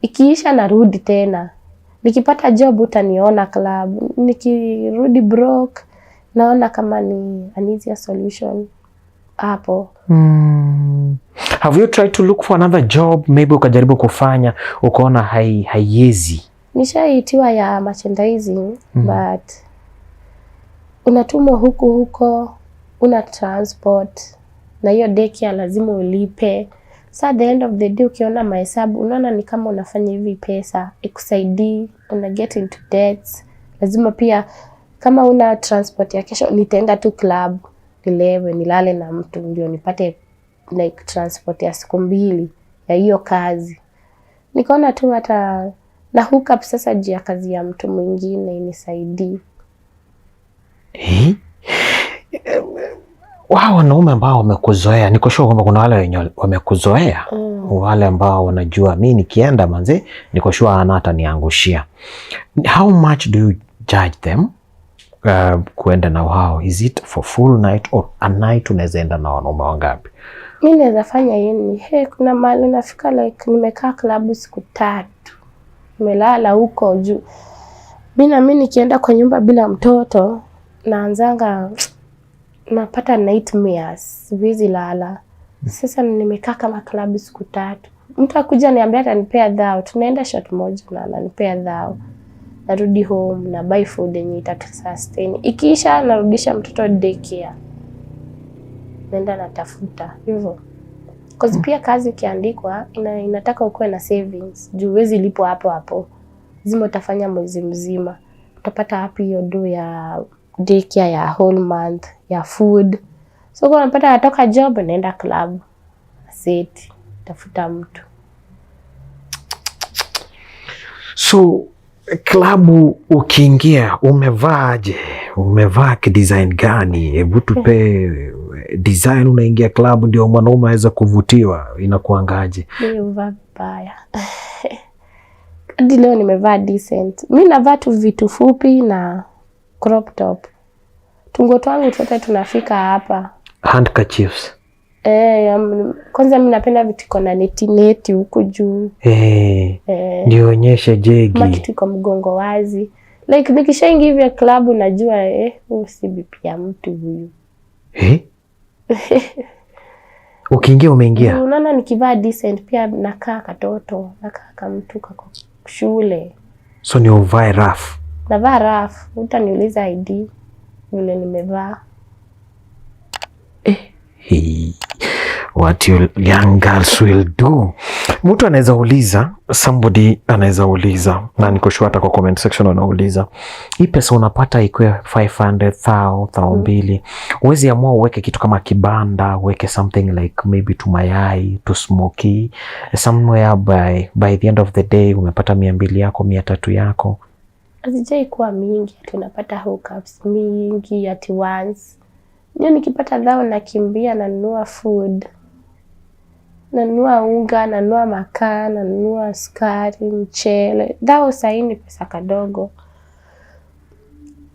Ikiisha narudi tena. Nikipata job utaniona club. Nikirudi broke naona kama ni an easier solution hapo. Have you tried to look for another job? Maybe ukajaribu kufanya ukaona haiwezi. Nishaitiwa ya merchandising but unatumwa huko, una transport, na hiyo daycare lazima ulipe. So at the end of the day ukiona mahesabu unaona ni kama unafanya hivi pesa ikusaidii, una get into debts. Lazima pia kama una transport ya kesho, nitaenda tu club nilewe nilale na mtu ndio nipate like transport ya siku 2 ya hiyo kazi. Nikaona tu hata na hookup sasa juu ya kazi ya mtu mwingine inisaidii. Wao wanaume ambao wamekuzoea, niko sure kwamba kuna wale wenye wamekuzoea, wale ambao wanajua mimi nikienda manze niko sure ana hata niangushia. How much do you charge them kuenda na wao? Is it for full night or a night unaweza enda na wanaume wangapi? Mimi naweza fanya yini. Kuna mahali nafika like nimekaa club siku 3. Nimelala huko juu. Mimi nikienda kwa nyumba bila mtoto naanzanga napata nightmares, siwezi lala. Sasa nimekaa kama club siku 3. Mtu akuja niambia atanipea dhao, tunaenda shot moja na ananipea dhao. Narudi home na buy food yenye itatusustain. Ikiisha narudisha mtoto daycare. Naenda natafuta hivyo. Cause pia kazi ukiandikwa inataka ukuwe na savings. Juu huwezi lipo hapo hapo. Lazima utafanya mwezi mzima. Utapata hapi hiyo do ya daycare ya whole month, ya food. So kwa unapata natoka job naenda club. Seti, tafuta mtu. So klabu ukiingia umevaaje? Umevaa kidesign gani? Hebu tupe design. Unaingia klabu ndio mwanaume aweza kuvutiwa, inakuangaje? Mimi huvaa baya. Hadi leo nimevaa decent. Mimi navaa tu vitu fupi na crop top. Tungo twangu tote tunafika hapa. Handkerchiefs. Kwanza mimi napenda vitu kona neti huku juu. Nionyeshe jegi. Kama kitu kwa mgongo wazi. Like nikishaingia hivi club najua si bibi ya mtu huyu. Ukiingia umeingia. Unaona nikivaa decent pia nakaa katoto, nakaa kama mtu kako shule. So ni uvae rough. Navaa rough, utaniuliza ID vile nimevaa. What you young girls will do. Mtu anaweza uliza, somebody anaweza uliza, na niko sure hata kwa comment section wanauliza, hii pesa unapata ikwe 500,000 uwezi amua uweke kitu kama kibanda, uweke something like maybe to mayai, to smoky, somewhere by the end of the day umepata 200 yako, 300 yako. Azijai kuwa mingi, tunapata hookups mingi at once. Nyo nikipata dhao nakimbia nanunua food. Nanunua unga, nanunua makaa, nanunua sukari, mchele. Dhao sahi ni pesa kadogo.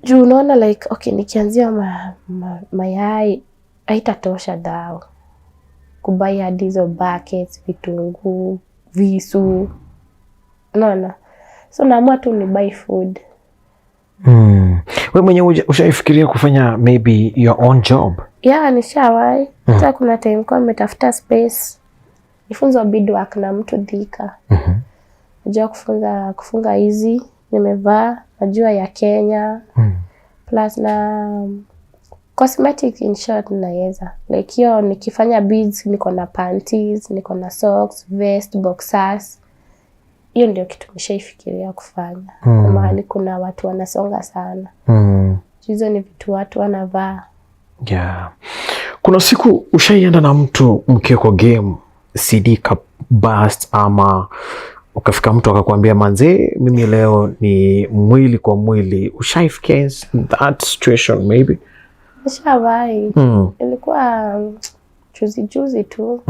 Juu unaona like, okay, nikianzia mayai, haitatosha dhao. Kubai hadi hizo buckets, vitunguu, visu. Unaona? So naamua tu ni buy food. Wewe mwenyewe ushaifikiria kufanya maybe your own job? Yeah, nishawahi. Hata kuna time kwa nimetafuta space. Nifunza beadwork na mtu Thika. Najua kufunga hizi, nimevaa, najua ya Kenya. Plus na cosmetic in short naweza. Like hiyo nikifanya beads, niko na panties, niko na socks, vest, boxers. Hiyo ndio kitu nishaifikiria kufanya. Kwa mahali kuna watu wanasonga sana. Hizo ni vitu watu wanavaa. Yeah. Kuna siku ushaienda na mtu mkiwa kwa game, CD ka burst ama ukafika mtu akakwambia manze mimi leo ni mwili kwa mwili. Ushaifikia that situation maybe? Nishawahi. Ilikuwa juzi tu.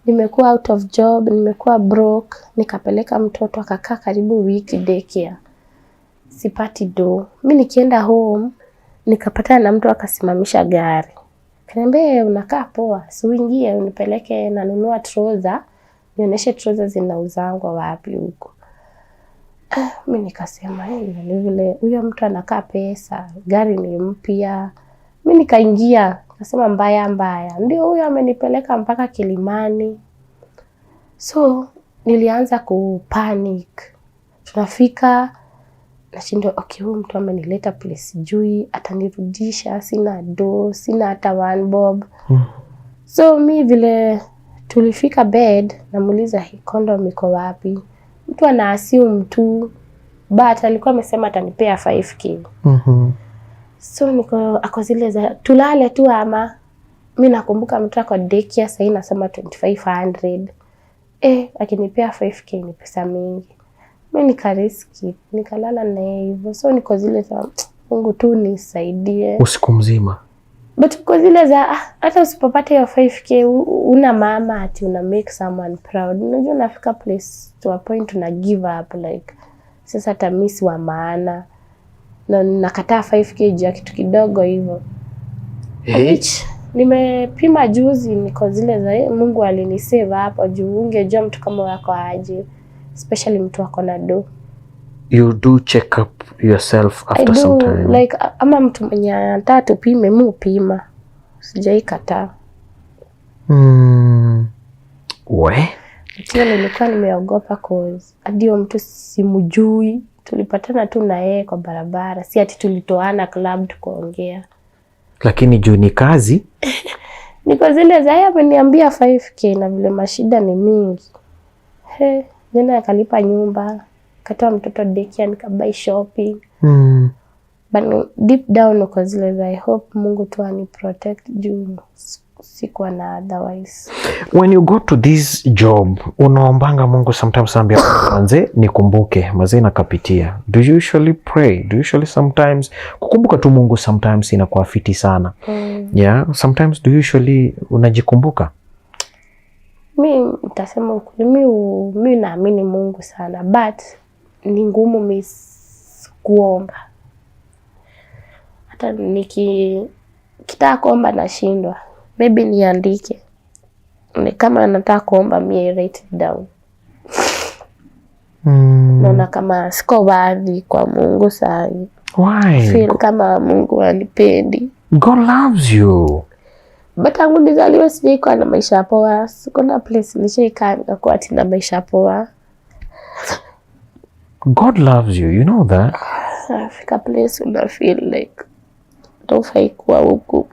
Nimekuwa out of job, nimekuwa broke, nikapeleka mtoto akakaa karibu wiki daycare. Sipati do. Mimi nikienda home, nikapata na mtu akasimamisha gari. Kaniambia unakaa poa, si uingie unipeleke nanunua trouser, nionyeshe trouser zinauzangwa wapi huko. Mimi nikasema ni vile huyo mtu anakaa pesa, gari ni mpya. Mimi nikaingia, nasema mbaya. Ndio huyo amenipeleka mpaka Kilimani. So nilianza kupanic. Tunafika nashindwa okay, huyu mtu amenileta place jui, atanirudisha, sina do, sina hata 1 bob. So mi vile tulifika bed, namuuliza hii condom iko wapi? Mtu ana assume tu, but alikuwa amesema atanipea 5k. So niko ako zile za tulale tu ama. Mimi nakumbuka mtu ako daycare sasa inasema 2500. Akinipea 5k ni pesa mingi. Mimi nikariski, nikalala na yeye hivyo. So niko zile za Mungu tu nisaidie. Usiku mzima. But kwa zile za hata usipopata hiyo 5k una mama ati una make someone proud. Unajua unafika place to a point una give up like sasa hata miss wa maana. Na nakataa 5k juu ya kitu kidogo hivyo. Nimepima juzi niko zile za Mungu alinisave hapo juu ungejua mtu kama wako aje, especially mtu wako na do. You do check up yourself after some time? Like ama mtu mwenye anataka tupime mu pima. Sijaikataa. We? Hiyo nilikuwa nimeogopa cause hadi mtu simjui. Tulipatana tu na yeye kwa barabara. Si ati tulitoana club tukaongea. Lakini juu ni kazi. Niko zile za yeye ameniambia 5k na vile mashida ni mingi. Jana akalipa nyumba, katoa mtoto daycare, nikabuy shopping. But deep down uko zile za I hope Mungu tu ani protect juu sikuwa na otherwise. When you go to this job, unaombanga Mungu sometimes ambia manze nikumbuke, manze nakapitia. Do you usually pray? Do you usually sometimes kukumbuka tu Mungu sometimes inakuwa fiti sana. Yeah, sometimes do you usually unajikumbuka? Mimi nitasema ukweli, mimi naamini Mungu sana, but ni ngumu mimi kuomba. Hata kitaka kuomba nashindwa. Maybe niandike. Ni kama nataka kuomba mimi write it down. Naona kama siko worthy kwa Mungu sana. Why? Feel kama Mungu anipendi. God loves you. But tangu nizaliwe sijaikuwa na maisha poa. Siko na place nishaika kwa ati na maisha poa. God loves you, you know that? Africa place una feel like tofai kuwa huku.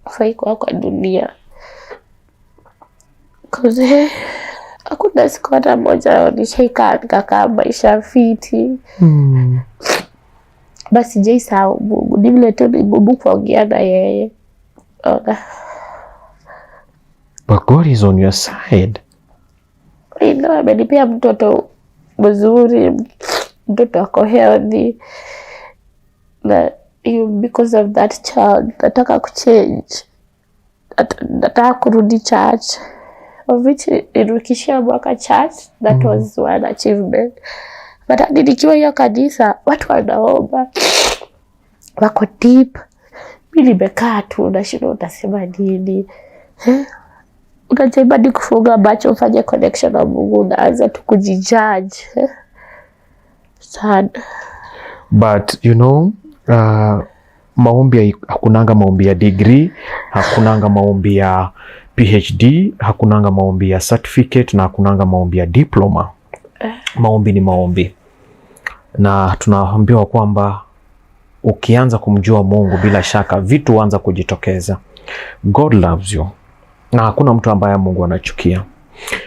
Tofai kuwa kwa dunia. Cause hakuna siku hata moja nishaika nikakaa maisha fiti. Basi sijaisahau Mungu. Ni vile tu ni ngumu kuongea na yeye. But God is on your side. Amenipea mtoto mzuri, mtoto ako healthy. Na because of that child, nataka kuchange. Nataka kurudi church. Of which nirukishia mwaka church, that was one achievement. But hadi nikiwa hiyo kanisa, watu wanaomba. Wako deep. Mimi nimekaa tu nashinda utasema nini. Unajaribu hadi kufunga macho ufanye connection na Mungu, unaanza tu kujijudge. Sad. But you know, maombi hakunanga maombi ya degree, hakunanga maombi ya PhD, hakunanga maombi ya certificate na hakunanga maombi ya diploma. Maombi ni maombi. Na tunaambiwa kwamba ukianza kumjua Mungu bila shaka vitu huanza kujitokeza. God loves you. Na hakuna mtu ambaye Mungu anachukia.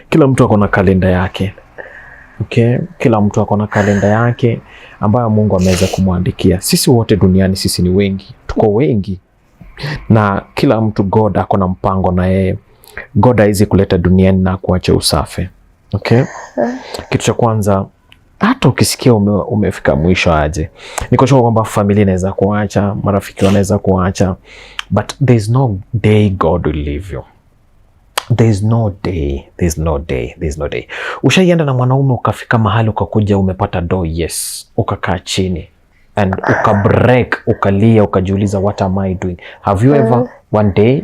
Kila mtu ako na kalenda yake. Okay? Kila mtu ako na kalenda yake ambayo Mungu ameweza kumwandikia. Sisi wote duniani sisi ni wengi. Tuko wengi. Na kila mtu God ako na mpango na yeye. God haizi kuleta duniani na kuacha usafi. Okay? Kitu cha kwanza, hata ukisikia umefika mwisho aje, niko sure kwamba familia inaweza kuacha, marafiki wanaweza kuacha, but there's no day God will leave you. There's no day. Ushaienda na mwanaume ukafika mahali ukakuja umepata do, yes, ukakaa chini and ukabreak, ukalia, ukajiuliza what am I doing? Have you ever one day?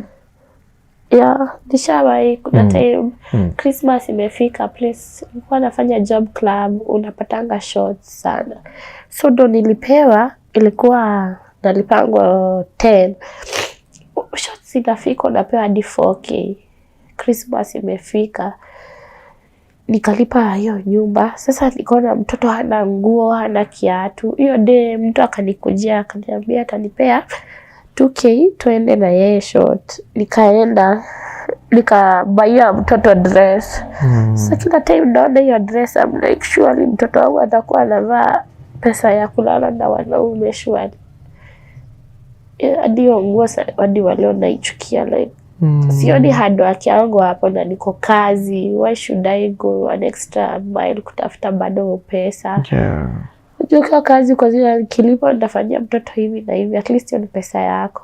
Yeah, nishawahi. Kuna time Christmas imefika, place nilikuwa nafanya job club, unapatanga shots sana. So ndo nilipewa, ilikuwa nalipangwa 10. Shots inafika unapewa hadi 4K. Christmas imefika, nikalipa hiyo nyumba. Sasa nikaona mtoto hana nguo, hana kiatu. Hiyo day mtu akanikujia akaniambia atanipea 2K tuende na yeye short. Nikaenda nikabuy mtoto dress. Sasa kila time naona hiyo dress, I'm like surely mtoto wangu atakuwa anavaa pesa ya kulala na wanaume surely. Hadi nguo hadi waleo naichukia, like sioni hard work yangu hapo na niko kazi. Why should I go an extra mile kutafuta bado pesa? Yeah. Ukiwa kazi kwa zile kilipo nitafanyia mtoto hivi na hivi, at least ni pesa yako.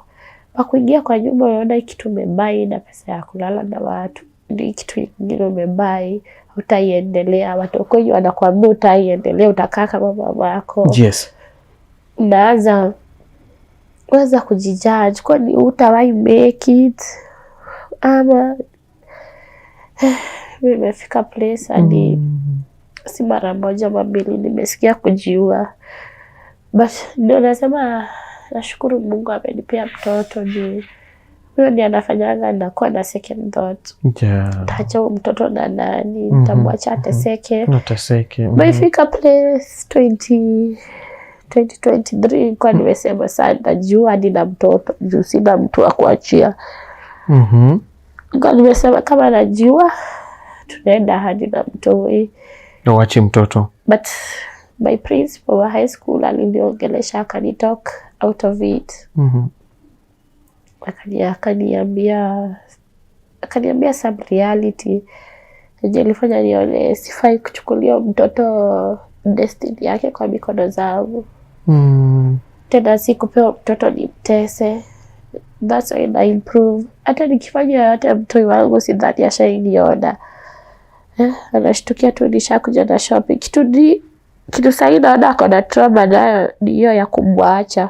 Pa kuingia kwa nyumba unaona kitu umebai na pesa ya kulala na watu, ni kitu kingine umebai, utaiendelea. Watu wengi wanakuambia utaiendelea, utakaa kama mama yako. Yes. Unaanza kujijudge, kwani utawahi make it ama nimefika place hadi si mara moja mabili nimesikia kujiua. But ndio nasema nashukuru Mungu amenipea mtoto juu huyo ndiye anafanyanga nakuwa na second thought. Nitaacha mtoto na nani, nitamwacha ateseke. Baifika place 2023 kwa nimesema sana najua hadi na mtoto juu sina mtu wa kuachia. Kwa nimesema kama najua tunaenda hadi na mtoi. Uache mtoto. But my principal wa high school aliniongelesha akanitalk out of it. Akaniambia some reality. Nilifanya nione sifai kuchukulia mtoto destiny yake kwa mikono zangu. Tena si kupewa mtoto ni mtese. That's why I improve. Hata nikifanya yote mtoi wangu sidhani ashainiona. Anashtukia tu nishakuja na shopping. Kitu sahi naona ako na trauma nayo ni hiyo ya kumwacha.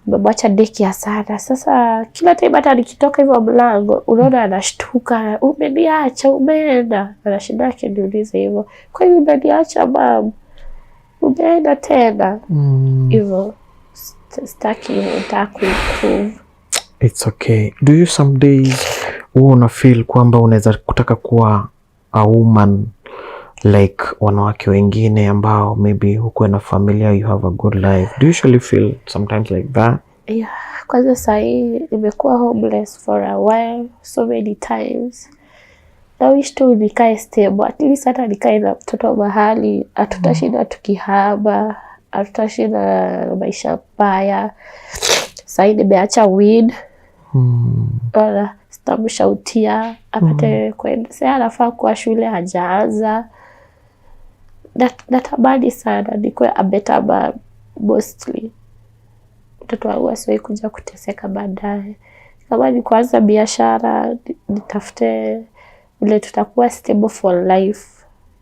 Nimemwacha deki sana. Sasa kila time hata nikitoka hivyo mlango unaona anashtuka, umeniacha umeenda. Anashinda akiniuliza hivyo, kwa hiyo umeniacha mama, umeenda tena hivyo. Sitaki improve. It's okay. Do you some days una feel kwamba unaweza kutaka kuwa a woman like wanawake wengine ambao maybe huko na familia, you have a good life? Do you usually feel sometimes like that? Yeah, kwanza sahi nimekuwa homeless for a while, so many times. Na wish tu nikae stable, at least hata nikae na mtoto mahali, hatutashinda tukihama, hatutashinda maisha mbaya. Sahi nimeacha weed. Wala sitamshautia apate kwenda. Sasa anafaa kuwa shule hajaanza. Natamani sana nikuwe a better man mostly. Mtoto wangu asiwahi kuja kuteseka baadaye. Kama ni kuanza biashara, nitafute vile tutakuwa stable for life.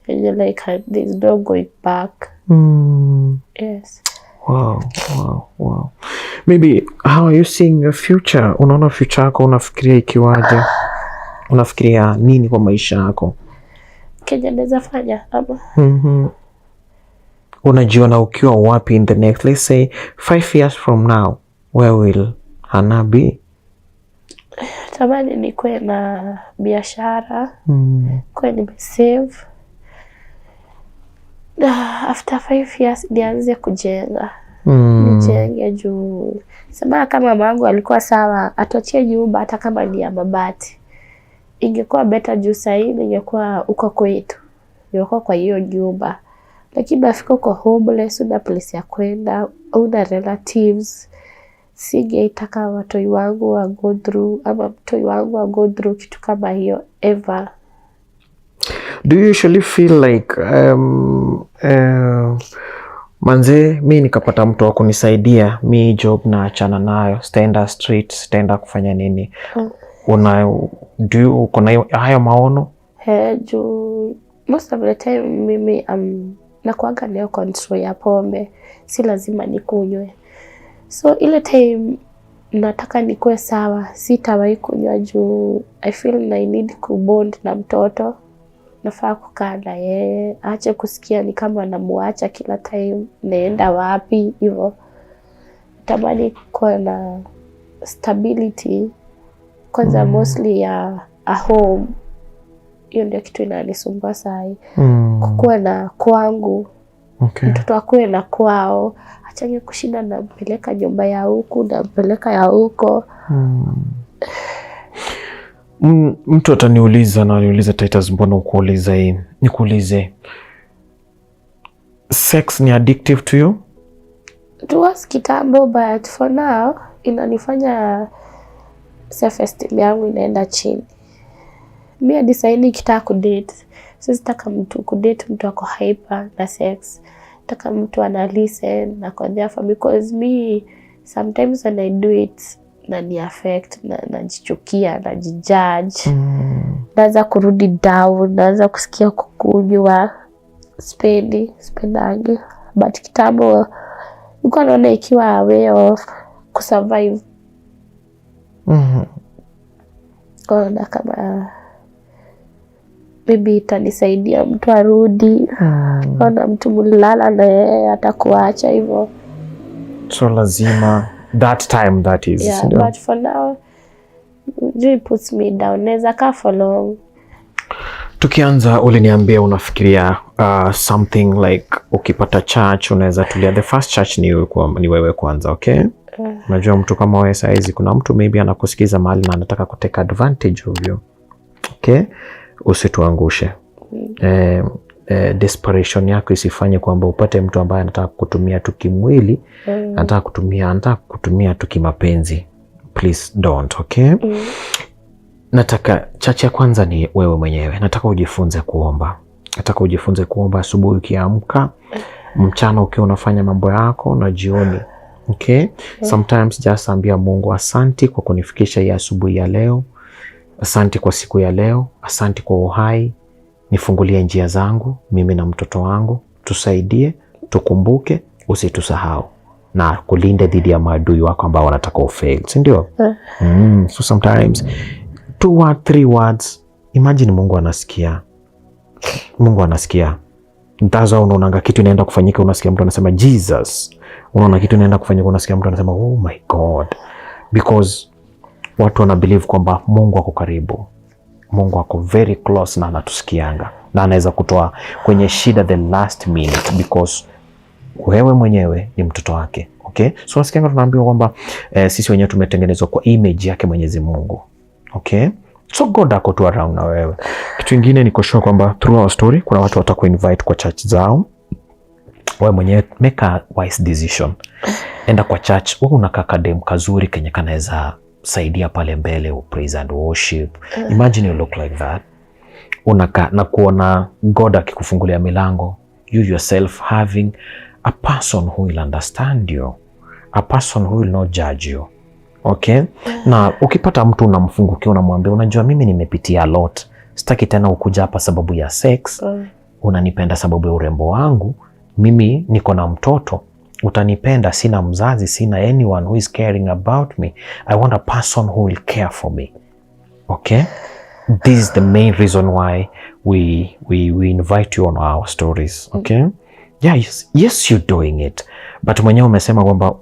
And like there's no going back. Yes. Wow. Maybe how are you seeing your future? Unaona future yako unafikiria ikiwaje? Unafikiria nini kwa maisha yako? Kenya naweza fanya ama? Unajiona ukiwa wapi in the next, let's say 5 years from now? Where will Hannah be? Tamani nikuwe na biashara. Kuwe nimesave. After 5 years nianze kujenga. Nijenge juu. Sema kama mamangu alikuwa sawa, atochie nyumba hata kama ni ya mabati. Ingekuwa better juu sahi ingekuwa uko kwetu. Ingekuwa kwa hiyo nyumba. Lakini nafika uko homeless, una place ya kwenda, una relatives. Singetaka watoi wangu wa go through, ama mtoi wangu wa go through kitu kama hiyo ever. Do you usually feel like manze mi nikapata mtu wa kunisaidia, mi job na achana nayo, staenda street, staenda kufanya nini? Uko na hayo maono? Juu most of the time mimi nakuanga nayo control ya pombe, si lazima nikunywe. So ile time nataka nikuwe sawa, sitawahi kunywa juu I feel I need kubond na mtoto. Nafaa kukaa na yeye, aache kusikia ni kama namuacha kila time, naenda wapi hivyo. Tamani kuwa na stability kwanza, mostly ya a home. Hiyo ndio kitu inanisumbua sahi. Kukuwa na kwangu. Mtoto akuwe na kwao, achange kushinda na mpeleka nyumba ya huku na mpeleka ya huko. Mtu ataniuliza na niulize Titus, mbona ukuuliza hii? Nikuulize, sex ni addictive to you? It was kitambo, but for now inanifanya self-esteem yangu inaenda chini. Mimi decide nikitaka kudate, sitaka mtu kudate mtu ako hyper na sex. Nataka mtu ana listen na kwa therefore, because me sometimes when I do it na ni affect na jichukia na judge. Naanza kurudi down, naanza kusikia kukunywa, spendangi. But kitambo nilikuwa naona ikiwa a way of kusurvive. Ona kama maybe itanisaidia mtu arudi. Ona mtu mulala na yeye atakuacha hivyo. So lazima that time that is. Yeah, but for now It puts me down. Naweza kaa for long. Tukianza uliniambia unafikiria something like ukipata church unaweza tulia. The first church ni wewe kwanza, okay? Unajua mtu kama wewe saizi kuna mtu maybe anakusikiza mahali na anataka kuteka advantage of you. Okay? Usituangushe. Desperation yako isifanye kwamba upate mtu ambaye anataka kutumia tu kimwili, anataka kutumia tu kimapenzi. Please don't, okay? Nataka chache ya kwanza ni wewe mwenyewe. Nataka ujifunze kuomba. Asubuhi ukiamka, mchana ukiwa unafanya mambo yako, na jioni. Okay? Sometimes just ambia Mungu asanti kwa kunifikisha hii asubuhi ya leo. Asanti kwa siku ya leo. Asanti kwa uhai. Nifungulie njia zangu, mimi na mtoto wangu. Tusaidie, tukumbuke, usitusahau. Na kulinde dhidi ya maadui wako ambao wanataka ufail. Si ndio? So sometimes 2 words, 3 words. Imagine Mungu anasikia. Mtazo unaona kitu inaenda kufanyika, unasikia mtu anasema Jesus. Unaona kitu inaenda kufanyika, unasikia mtu anasema oh my God. Because watu wana believe kwamba Mungu ako karibu. Mungu ako very close na anatusikianga. Na anaweza kutoa kwenye shida the last minute because wewe mwenyewe ni mtoto wake. Okay? So nasikianga tunaambiwa kwamba sisi wenyewe tumetengenezwa kwa image yake Mwenyezi Mungu. Okay? So God ako tu around na wewe. Kitu kingine niko sure kwamba through our story kuna watu watakuinvite kwa church zao. Wewe mwenyewe make a wise decision. Enda kwa church, wewe unakaa kadem kazuri kenye kanaweza saidia pale mbele praise and worship. Imagine you look like that. Unakaa na kuona God akikufungulia milango. You yourself having a person who will understand you. A person who will not judge you. Okay? Na ukipata mtu unamfungukia, unamwambia unajua mimi nimepitia a lot. Sitaki tena ukuja hapa sababu ya sex. Unanipenda sababu ya urembo wangu. Mimi niko na mtoto. Utanipenda, sina mzazi, sina anyone who is caring about me. I want a person who will care for me. Okay? This is the main reason why we invite you on our stories. Okay? Yeah, yes you're doing it. But mwenyewe umesema kwamba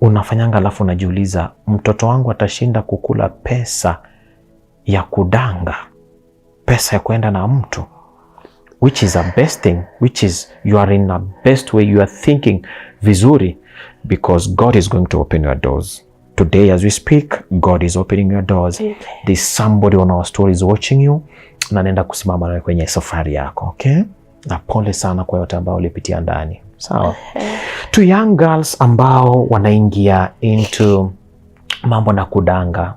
unafanyanga alafu unajiuliza mtoto wangu atashinda kukula pesa ya kudanga, pesa ya kwenda na mtu, which is a best thing, which is you are in a best way, you are thinking vizuri, because God is going to open your doors. Today as we speak, God is opening your doors. There's somebody on our stories watching you na nenda kusimama nawe kwenye safari yako. Okay? Na pole sana kwa yote ambao ulipitia ndani. Sawa. To young girls ambao wanaingia into mambo na kudanga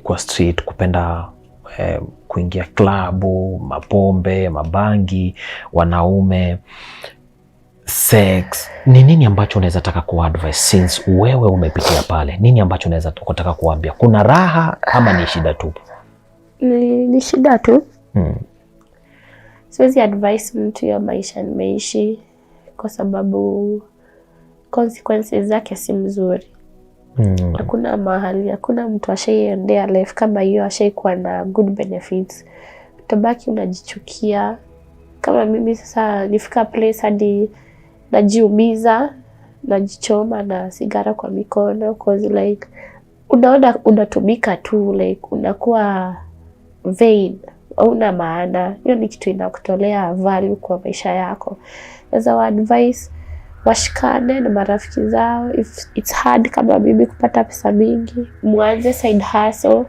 kwa street, kupenda kuingia klabu, mapombe, mabangi, wanaume, sex. Ni nini ambacho unaweza taka kuadvise since wewe umepitia pale? Nini ambacho unaweza kutaka kuambia? Kuna raha ama ni shida tu? Ni shida tu. Siwezi advise mtu ya maisha nimeishi kwa sababu consequences zake si mzuri. Hakuna mahali, hakuna mtu ashaiendea life kama hiyo, ashaikuwa na good benefits. Utabaki unajichukia. Kama mimi sasa nifika place hadi najiumiza, najichoma na sigara kwa mikono cause like unaona unatumika tu, like unakuwa vain, hauna maana. Hiyo ni kitu inakutolea value kwa maisha yako. As our advice, washikane na marafiki zao. If it's hard kama mimi kupata pesa mingi, muanze side hustle.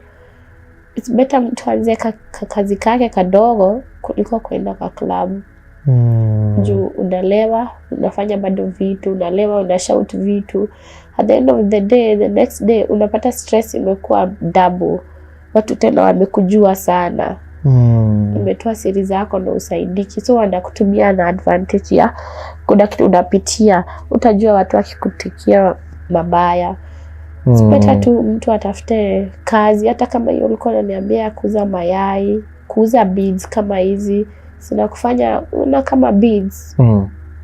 It's better mtu anze kazi kake kadogo kuliko kwenda kwa club. Juu unalewa, unafanya bado vitu, unalewa, unashout vitu. At the end of the day, the next day, unapata stress imekuwa double. Watu tena wamekujua sana. Umetoa siri zako na usaidiki. So wanakutumia na advantage ya kuna kitu unapitia. Utajua watu wakikutikia mabaya. It's better tu mtu atafute kazi. Hata kama hiyo ulikuwa unaniambia kuuza mayai, kuuza beads kama hizi. Sina kufanya una kama beads.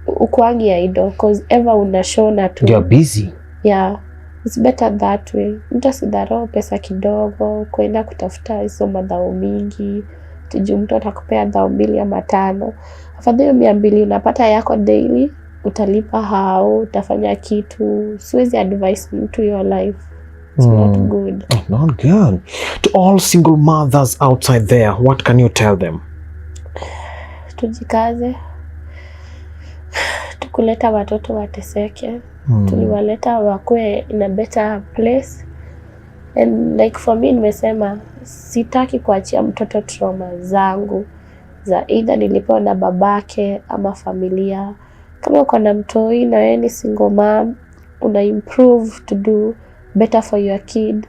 Ukuangi ya idol cause ever unashona tu. You're busy. Yeah. It's better that way. Mtu asidharau pesa kidogo, kwenda kutafuta hizo madhao mingi. Tujue mtu atakupea dhao 2 ama 5. Afadhali 200 unapata yako daily, utalipa hao, utafanya kitu. Siwezi advise mtu your life. It's not good. Not good. To all single mothers outside there, what can you tell them? Tujikaze, tukuleta watoto wateseke. Tuliwaleta wakue in a better place. And like for me, nimesema sitaki kuachia mtoto trauma zangu za either nilipewa na babake ama familia. Kama uko na mtoi na wewe ni single mom, una improve to do better for your kid.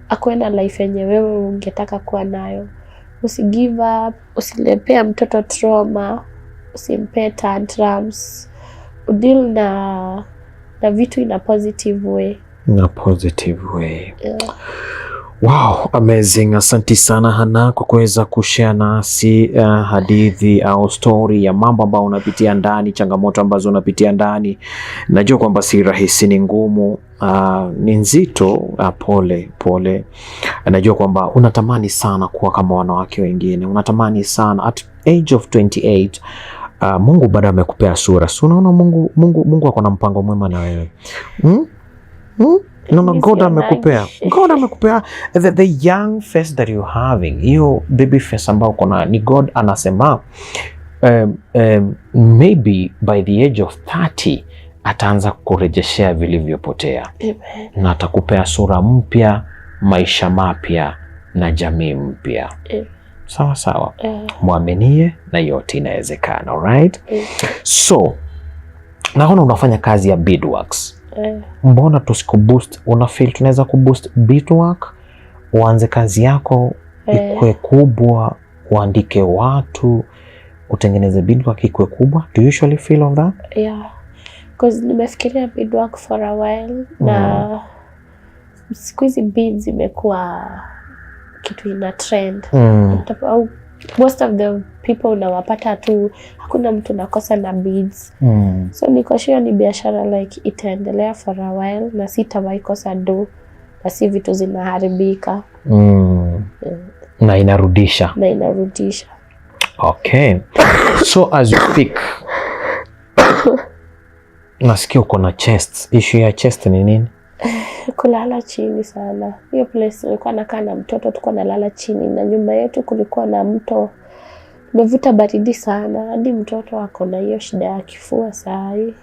Akuwe na life yenye wewe ungetaka kuwa nayo. Usi give up, usilepea mtoto trauma, usimpe tantrums. Udeal na vitu in a positive way. In a positive way. Yeah. Wow, amazing. Asante sana Hannah kwa kuweza kushare nasi hadithi au story ya mambo ambayo unapitia ndani, changamoto ambazo unapitia ndani. Najua kwamba si rahisi, ni ngumu, ni nzito. Pole. Najua kwamba unatamani sana kuwa kama wanawake wengine. Unatamani sana at age of 28. Mungu bado amekupea sura. So unaona Mungu ako na mpango mwema na wewe. No, God amekupea. God amekupea the young face that you having. Hiyo baby face ambao kuna ni God anasema maybe by the age of 30 ataanza kurejeshea vilivyopotea. Amen. Na atakupea sura mpya, maisha mapya na jamii mpya. Sawa. Muaminie na yote inawezekana, alright? So, naona unafanya kazi ya beadworks. Mbona tusikuboost? Una feel tunaweza kuboost beadwork, uanze kazi yako ikue kubwa, uandike watu, utengeneze beadwork ikue kubwa? Do you usually feel on that? Yeah. Because nimefikiria beadwork for a while. Na siku hizi beads imekuwa kitu ina trend. Most of the people unawapata tu, hakuna mtu nakosa na beads. So niko sure ni biashara like itaendelea for a while na sitawahi kosa do, na si vitu zinaharibika. Na inarudisha. Okay. So as you speak, nasikia uko na chest. Issue ya chest ni nini? Kulala chini sana. Hiyo place nilikuwa nakaa na mtoto, tulikuwa nalala chini, na nyumba yetu kulikuwa na mto. Tumevuta baridi sana hadi mtoto ako na hiyo shida ya kifua saa hii.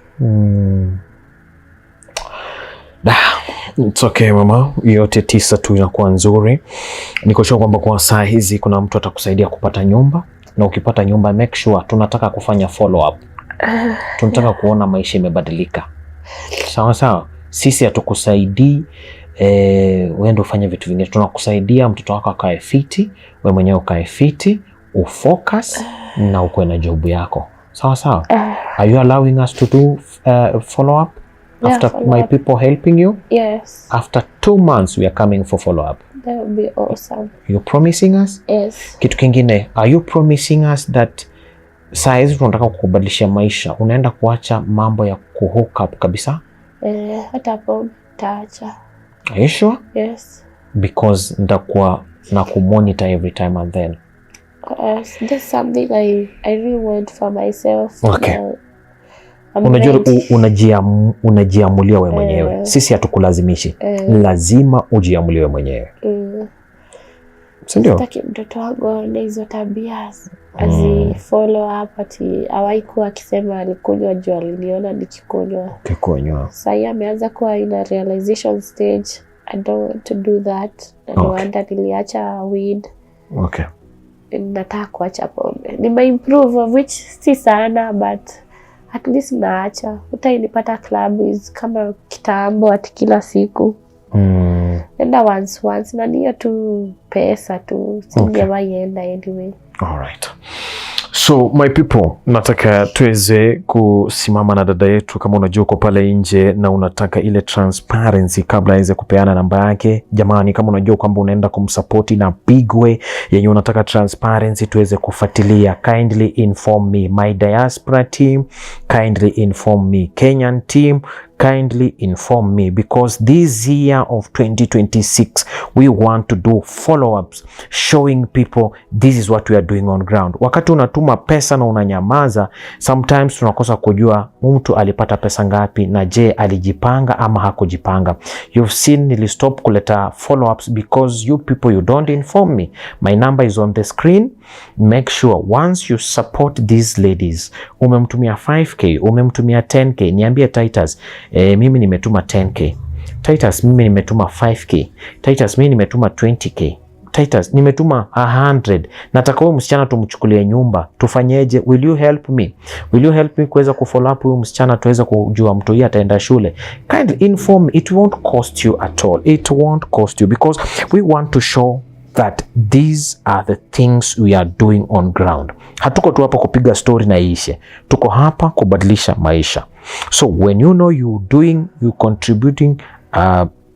It's okay mama, yote 9 tu inakuwa nzuri. Niko sure kwamba kwa saa hizi kuna mtu atakusaidia kupata nyumba, na ukipata nyumba make sure tunataka kufanya follow up. Tunataka kuona maisha imebadilika. Sawa. Sisi hatukusaidii uende ufanye vitu vingine. Tunakusaidia mtoto wako akae fiti, wewe mwenyewe ukae fiti, ufocus na ukuwe na job yako. Sawa. Are you allowing us to do follow up after my people helping you? Yes. After 2 months we are coming for follow up. That would be awesome. You promising us? Yes. Kitu kingine, are you promising us that saa hizi tunataka kukubadilisha maisha, unaenda kuacha mambo ya kuhook up kabisa? Hata hapo taacha. Are you sure? Yes. Because nitakuwa na kumonitor every time and then. That's something I really want for myself. Okay. Unajua unajiamulia wewe mwenyewe. Sisi hatukulazimishi. Lazima ujiamulie wewe mwenyewe. Sindio? Sitaki mtoto wangu aone hizo tabia azi follow up ati hawaikuwa akisema alikunywa juu aliniona nikikunywa. Sasa ameanza kuwa in a realization stage. I don't want to do that. No wonder niliacha weed. Okay. Nataka kuacha pombe. Nimeimprove of which si sana but at least naacha. Utainipata clubs kama kitambo ati kila siku. Nenda once na niyo tu pesa tu. Singewahi enda anyway. Alright. So my people, nataka tuweze kusimama na dada yetu. Kama unajua uko pale nje na unataka ile transparency kabla aweze kupeana namba yake, jamani, kama unajua kwamba unaenda kumsupport na big way yenye unataka transparency tuweze kufuatilia, kindly inform me. My diaspora team, kindly inform me. Kenyan team, kindly inform me, because this year of 2026 we want to do follow-ups showing people this is what we are doing on ground. Wakati unatuma pesa na unanyamaza, sometimes tunakosa kujua mtu alipata pesa ngapi na je alijipanga ama hakujipanga. You've seen nilistop kuleta follow-ups because you people, you don't inform me. My number is on the screen. Make sure once you support these ladies, umemtumia 5k, umemtumia 10k, niambie Titus, mimi nimetuma 10k. Titus, mimi nimetuma 5k. Titus, mimi nimetuma 20k. Titus, nimetuma 100. Nataka huyu msichana tumchukulie nyumba. Tufanyeje? Will you help me? Will you help me kuweza kufollow up huyu msichana tuweze kujua mtu yeye ataenda shule? Kindly inform me. It won't cost you at all. It won't cost you, because we want to show that these are the things we are doing on ground. Hatuko tu hapa kupiga story na ishe. Tuko hapa kubadilisha maisha. So when you know you contributing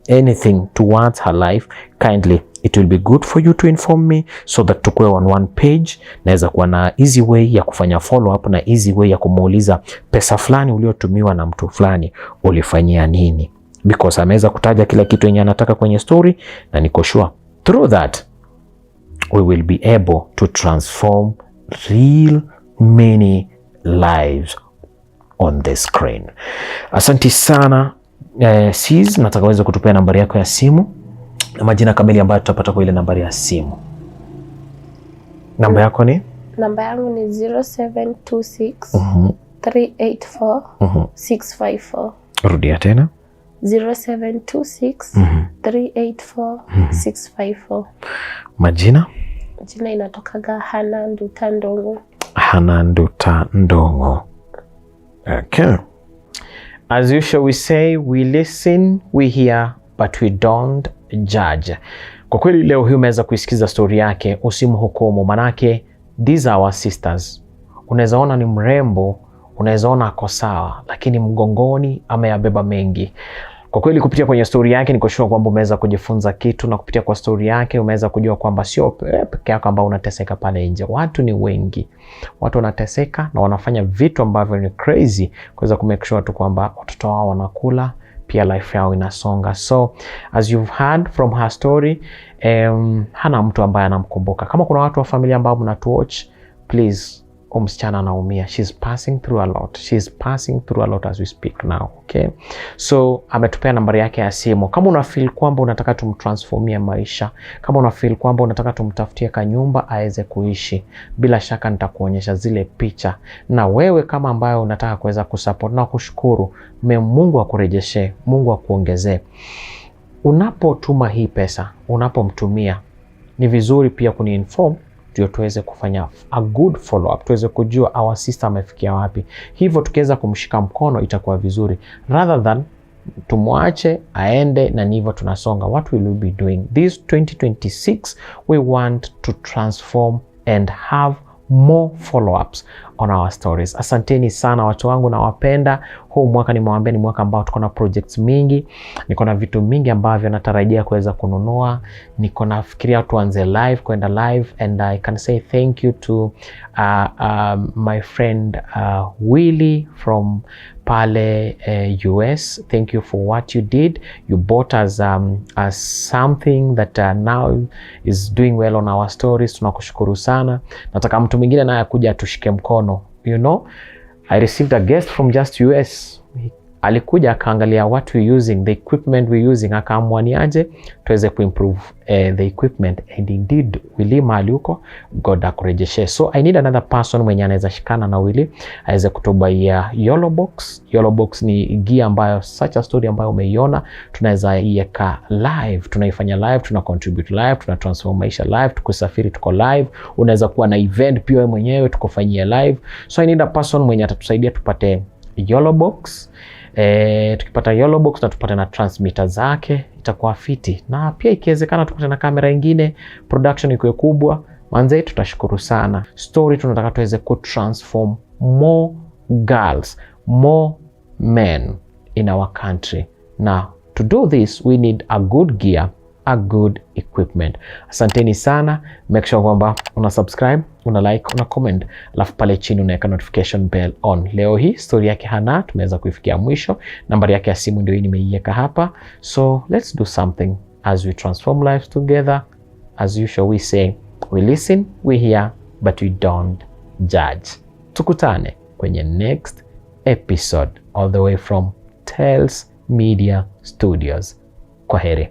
anything towards her life, kindly it will be good for you to inform me, so that tukue on one page. Naweza kuwa na easy way ya kufanya follow up na easy way ya kumuuliza pesa fulani uliotumiwa na mtu fulani ulifanyia nini, because ameweza kutaja kila kitu yenye anataka kwenye story, na niko sure through that we will be able to transform real many lives on the screen. Asante sana. Sis, nataka uweze kutupea nambari yako ya simu na majina kamili ambayo tutapata kwa ile nambari ya simu. Namba yako ni? Namba yangu ni 0726 384 654. Rudia tena. 0726 384 654. Majina? Jina inatokaga Hannah Nduta Ndongo. Hannah Nduta Ndongo. Okay. As usual, we say we listen, we hear, but we don't judge. Kwa kweli leo hii umeweza kuisikiza story yake, usimhukumu, manake these are our sisters. Unaweza ona ni mrembo, unaweza ona ako sawa, lakini mgongoni ameyabeba mengi. Kwa kweli kupitia kwenye story yake niko sure kwamba umeweza kujifunza kitu, na kupitia kwa story yake umeweza kujua kwamba sio peke yako ambao unateseka pale nje. Watu ni wengi. Watu wanateseka na wanafanya vitu ambavyo ni crazy kuweza kumake sure tu kwamba watoto wao wanakula, pia life yao inasonga. So as you've heard from her story, hana mtu ambaye anamkumbuka. Kama kuna watu wa familia ambao mnatuwatch, please, msichana anaumia. She's passing through a lot. She's passing through a lot as we speak now. Okay. So ametupea nambari yake ya simu. Kama una feel kwamba unataka tumtransformia maisha, kama una feel kwamba unataka tumtafutie kanyumba aweze kuishi, bila shaka nitakuonyesha zile picha. Na wewe kama ambayo unataka kuweza kusupport na kushukuru, Mungu akurejeshe, Mungu akuongezee. Unapotuma hii pesa, unapomtumia, ni vizuri pia kuniinform ndio tuweze kufanya a good follow up, tuweze kujua our sister amefikia wapi. Hivyo tukiweza kumshika mkono itakuwa vizuri, rather than tumwache aende na hivyo tunasonga. What will we be doing this 2026? We want to transform and have more follow-ups on our stories. Asanteni sana watu wangu, na wapenda. Huu mwaka nimewaambia ni mwaka ambao tuko na projects mingi, niko na vitu mingi ambavyo natarajia kuweza kununua. Niko nafikiria tuanze live, kwenda live, and I can say thank you to my friend Willie from pale US. Thank you for what you did. You bought us something that now is doing well on our stories. Tunakushukuru sana. Nataka mtu mwingine naye kuja tushike mkono. You know, I received a guest from just US. Alikuja akaangalia what we using, the equipment we using, akaamua ni aje tuweze kuimprove the equipment, and indeed Willie mahali huko God akurejeshe. So I need another person mwenye anaweza shikana na Willie aweze kutubaia Yolo Box. Yolo Box ni gear ambayo such a story ambayo umeiona tunaweza iweka live, tunaifanya live, tuna contribute live, tuna transform maisha live, tukusafiri tuko live, unaweza kuwa na event pia wewe mwenyewe tukufanyia live. So I need a person mwenye atatusaidia tupate Yolo Box. Tukipata Yolo Box na tupate na transmitter zake itakuwa fiti, na pia ikiwezekana tupate na kamera nyingine, production ikuwe kubwa, manze tutashukuru sana. Story tunataka tuweze ku transform more girls, more men in our country. Now to do this we need a good gear, a good equipment. Asanteni sana. Make sure kwamba una subscribe, una like, una comment, alafu pale chini unaweka notification bell on. Leo hii story yake Hannah tumeweza kuifikia mwisho. Nambari yake ya simu ndio hii nimeiweka hapa. So let's do something as we transform lives together. As usual we say, we listen, we hear, but we don't judge. Tukutane kwenye next episode all the way from Tales Media Studios. Kwaheri.